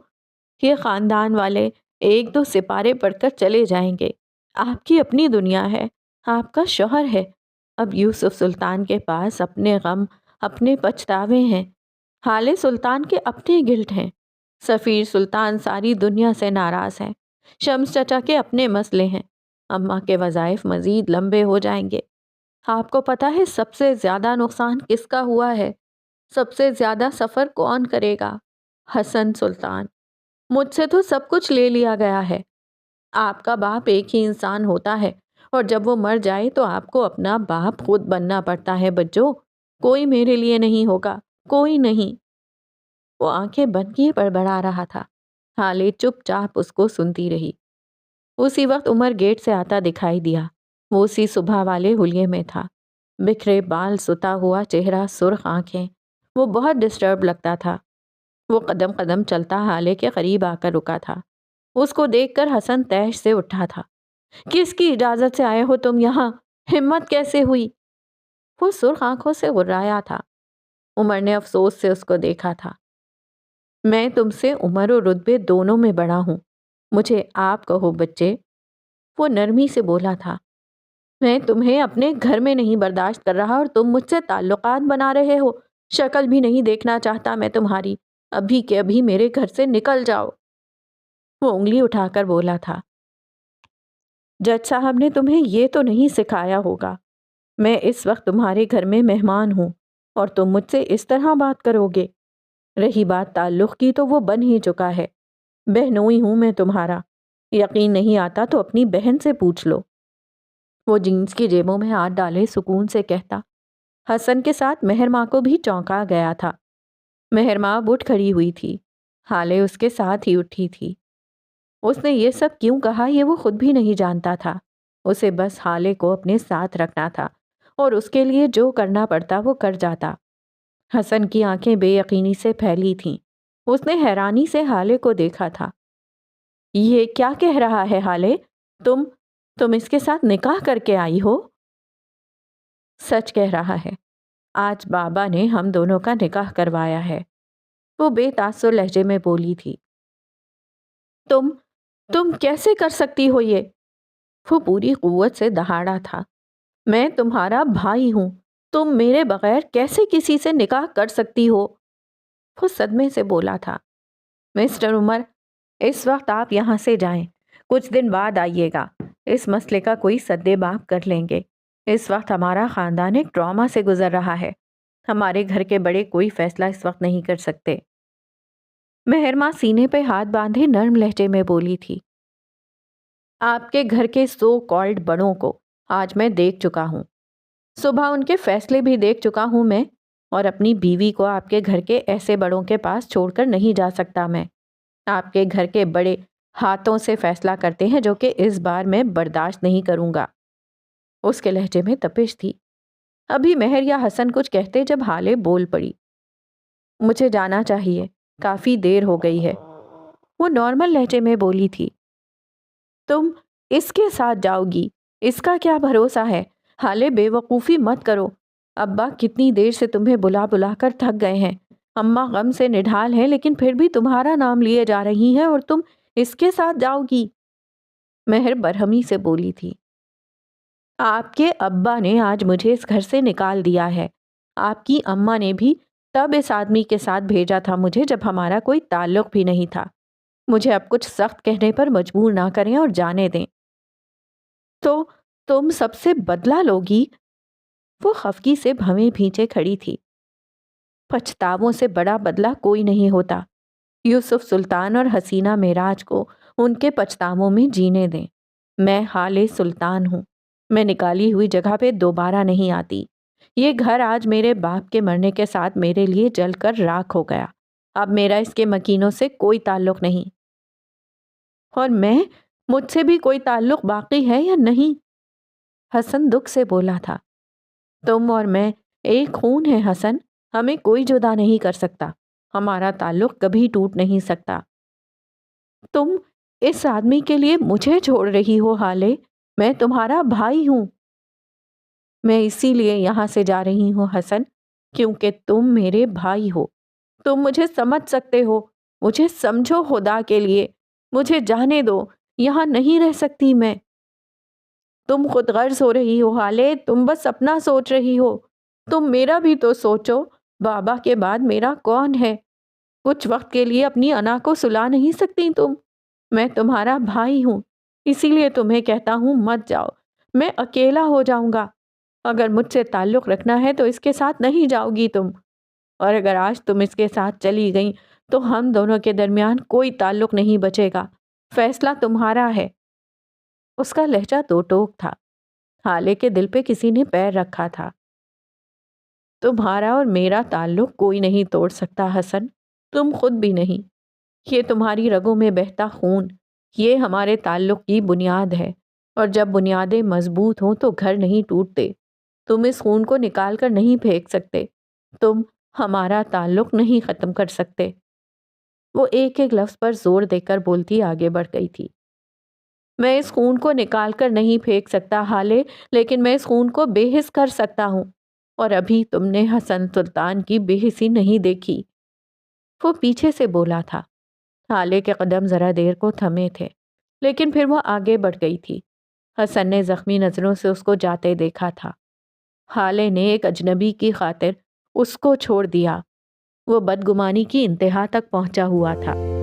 یہ خاندان والے 1-2 سپارے پڑھ کر چلے جائیں گے۔ آپ کی اپنی دنیا ہے، آپ کا شوہر ہے۔ اب یوسف سلطان کے پاس اپنے غم، اپنے پچھتاوے ہیں۔ حالے سلطان کے اپنے گلٹ ہیں۔ سفیر سلطان ساری دنیا سے ناراض ہیں۔ شمس چچا کے اپنے مسئلے ہیں۔ اماں کے وظائف مزید لمبے ہو جائیں گے۔ آپ کو پتہ ہے سب سے زیادہ نقصان کس کا ہوا ہے؟ سب سے زیادہ سفر کون کرے گا؟ حسن سلطان۔ مجھ سے تو سب کچھ لے لیا گیا ہے۔ آپ کا باپ ایک ہی انسان ہوتا ہے، اور جب وہ مر جائے تو آپ کو اپنا باپ خود بننا پڑتا ہے بچوں، کوئی میرے لیے نہیں ہوگا، کوئی نہیں۔ وہ آنکھیں بند کیے بڑبڑا رہا تھا۔ ہالے چپ چاپ اس کو سنتی رہی۔ اسی وقت عمر گیٹ سے آتا دکھائی دیا۔ وہ اسی صبح والے حلیے میں تھا، بکھرے بال، ستا ہوا چہرہ، سرخ آنکھیں۔ وہ بہت ڈسٹرب لگتا تھا۔ وہ قدم قدم چلتا ہالے کے قریب آ کر رکا تھا۔ اس کو دیکھ کر حسن تیش سے اٹھا تھا۔ کس کی اجازت سے آئے ہو تم یہاں؟ ہمت کیسے ہوئی؟ وہ سرخ آنکھوں سے غرایا تھا۔ عمر نے افسوس سے اس کو دیکھا تھا۔ میں تم سے عمر و رتبے دونوں میں بڑا ہوں، مجھے آپ کہو بچے، وہ نرمی سے بولا تھا۔ میں تمہیں اپنے گھر میں نہیں برداشت کر رہا اور تم مجھ سے تعلقات بنا رہے ہو۔ شکل بھی نہیں دیکھنا چاہتا میں تمہاری، ابھی کے ابھی میرے گھر سے نکل جاؤ۔ وہ انگلی اٹھا کر بولا تھا۔ جج صاحب نے تمہیں یہ تو نہیں سکھایا ہوگا، میں اس وقت تمہارے گھر میں مہمان ہوں اور تم مجھ سے اس طرح بات کرو گے؟ رہی بات تعلق کی تو وہ بن ہی چکا ہے، بہنوئی ہوں میں تمہارا، یقین نہیں آتا تو اپنی بہن سے پوچھ لو۔ وہ جینس کی جیبوں میں ہاتھ ڈالے سکون سے کہتا۔ حسن کے ساتھ مہر ماں کو بھی چونکا گیا تھا۔ مہر ماں اٹھ کھڑی ہوئی تھی، حالے اس کے ساتھ ہی اٹھی تھی۔ اس نے یہ سب کیوں کہا یہ وہ خود بھی نہیں جانتا تھا، اسے بس حالے کو اپنے ساتھ رکھنا تھا اور اس کے لیے جو کرنا پڑتا وہ کر جاتا۔ حسن کی آنکھیں بے یقینی سے پھیلی تھیں، اس نے حیرانی سے حالے کو دیکھا تھا۔ یہ کیا کہہ رہا ہے حالے؟ تم اس کے ساتھ نکاح کر کے آئی ہو؟ سچ کہہ رہا ہے، آج بابا نے ہم دونوں کا نکاح کروایا ہے، وہ بے تاثر لہجے میں بولی تھی۔ تم کیسے کر سکتی ہو یہ؟ وہ پوری قوت سے دہاڑا تھا۔ میں تمہارا بھائی ہوں، تم میرے بغیر کیسے کسی سے نکاح کر سکتی ہو؟ وہ صدمے سے بولا تھا۔ مسٹر عمر، اس وقت آپ یہاں سے جائیں، کچھ دن بعد آئیے گا، اس مسئلے کا کوئی سدے باب کر لیں گے۔ اس وقت ہمارا خاندان ایک ڈرامہ سے گزر رہا ہے، ہمارے گھر کے بڑے کوئی فیصلہ اس وقت نہیں کر سکتے۔ مہر ماں سینے پہ ہاتھ باندھے نرم لہجے میں بولی تھی۔ آپ کے گھر کے سو کالڈ بڑوں کو آج میں دیکھ چکا ہوں، صبح ان کے فیصلے بھی دیکھ چکا ہوں میں، اور اپنی بیوی کو آپ کے گھر کے ایسے بڑوں کے پاس چھوڑ کر نہیں جا سکتا میں۔ آپ کے گھر کے بڑے ہاتھوں سے فیصلہ کرتے ہیں جو کہ اس بار میں برداشت نہیں کروں گا۔ اس کے لہجے میں تپش تھی۔ ابھی مہر یا حسن کچھ کہتے جب حالے بول پڑی۔ مجھے جانا چاہیے، کافی دیر ہو گئی ہے، وہ نارمل لہجے میں بولی تھی۔ تم اس کے ساتھ جاؤ گی، اس کا کیا بھروسہ ہے؟ حالے بے وقوفی مت کرو، ابا کتنی دیر سے تمہیں بلا بلا کر تھک گئے ہیں، اماں غم سے نڈھال ہیں لیکن پھر بھی تمہارا نام لیے جا رہی ہیں اور تم اس کے ساتھ جاؤ گی؟ مہر برہمی سے بولی تھی۔ آپ کے ابا نے آج مجھے اس گھر سے نکال دیا ہے، آپ کی اماں نے بھی تب اس آدمی کے ساتھ بھیجا تھا مجھے جب ہمارا کوئی تعلق بھی نہیں تھا۔ مجھے اب کچھ سخت کہنے پر مجبور نہ کریں اور جانے دیں۔ تو تم سب سے بدلہ لوگی؟ وہ خفگی سے بھویں بھینچے کھڑی تھی۔ پچھتاووں سے بڑا بدلہ کوئی نہیں ہوتا، یوسف سلطان اور حسینہ معراج کو ان کے پچھتاووں میں جینے دیں۔ میں حالے سلطان ہوں، میں نکالی ہوئی جگہ پہ دوبارہ نہیں آتی۔ یہ گھر آج میرے باپ کے مرنے کے ساتھ میرے لیے جل کر راکھ ہو گیا، اب میرا اس کے مکینوں سے کوئی تعلق نہیں۔ اور مجھ سے بھی کوئی تعلق باقی ہے یا نہیں؟ حسن دکھ سے بولا تھا۔ تم اور میں ایک خون ہے حسن، ہمیں کوئی جدا نہیں کر سکتا، ہمارا تعلق کبھی ٹوٹ نہیں سکتا۔ تم اس آدمی کے لیے مجھے چھوڑ رہی ہو حالے، میں تمہارا بھائی ہوں۔ میں اسی لیے یہاں سے جا رہی ہوں حسن، کیونکہ تم میرے بھائی ہو، تم مجھے سمجھ سکتے ہو، مجھے سمجھو خدا کے لیے، مجھے جانے دو، یہاں نہیں رہ سکتی میں۔ تم خود غرض ہو رہی ہو حالے، تم بس اپنا سوچ رہی ہو، تم میرا بھی تو سوچو، بابا کے بعد میرا کون ہے؟ کچھ وقت کے لیے اپنی انا کو سلا نہیں سکتی تم؟ میں تمہارا بھائی ہوں، اسی لیے تمہیں کہتا ہوں مت جاؤ، میں اکیلا ہو جاؤں گا۔ اگر مجھ سے تعلق رکھنا ہے تو اس کے ساتھ نہیں جاؤ گی تم، اور اگر آج تم اس کے ساتھ چلی گئی تو ہم دونوں کے درمیان کوئی تعلق نہیں بچے گا، فیصلہ تمہارا ہے۔ اس کا لہجہ دو ٹوک تھا۔ حالے کے دل پہ کسی نے پیر رکھا تھا۔ تمہارا اور میرا تعلق کوئی نہیں توڑ سکتا حسن، تم خود بھی نہیں۔ یہ تمہاری رگوں میں بہتا خون، یہ ہمارے تعلق کی بنیاد ہے، اور جب بنیادیں مضبوط ہوں تو گھر نہیں ٹوٹتے۔ تم اس خون کو نکال کر نہیں پھینک سکتے، تم ہمارا تعلق نہیں ختم کر سکتے۔ وہ ایک ایک لفظ پر زور دے کر بولتی آگے بڑھ گئی تھی۔ میں اس خون کو نکال کر نہیں پھینک سکتا حالے، لیکن میں اس خون کو بے حس کر سکتا ہوں، اور ابھی تم نے حسن سلطان کی بے حسی نہیں دیکھی۔ وہ پیچھے سے بولا تھا۔ حالے کے قدم ذرا دیر کو تھمے تھے، لیکن پھر وہ آگے بڑھ گئی تھی۔ حسن نے زخمی نظروں سے اس کو جاتے دیکھا تھا۔ حالے نے ایک اجنبی کی خاطر اس کو چھوڑ دیا۔ وہ بدگمانی کی انتہا تک پہنچا ہوا تھا۔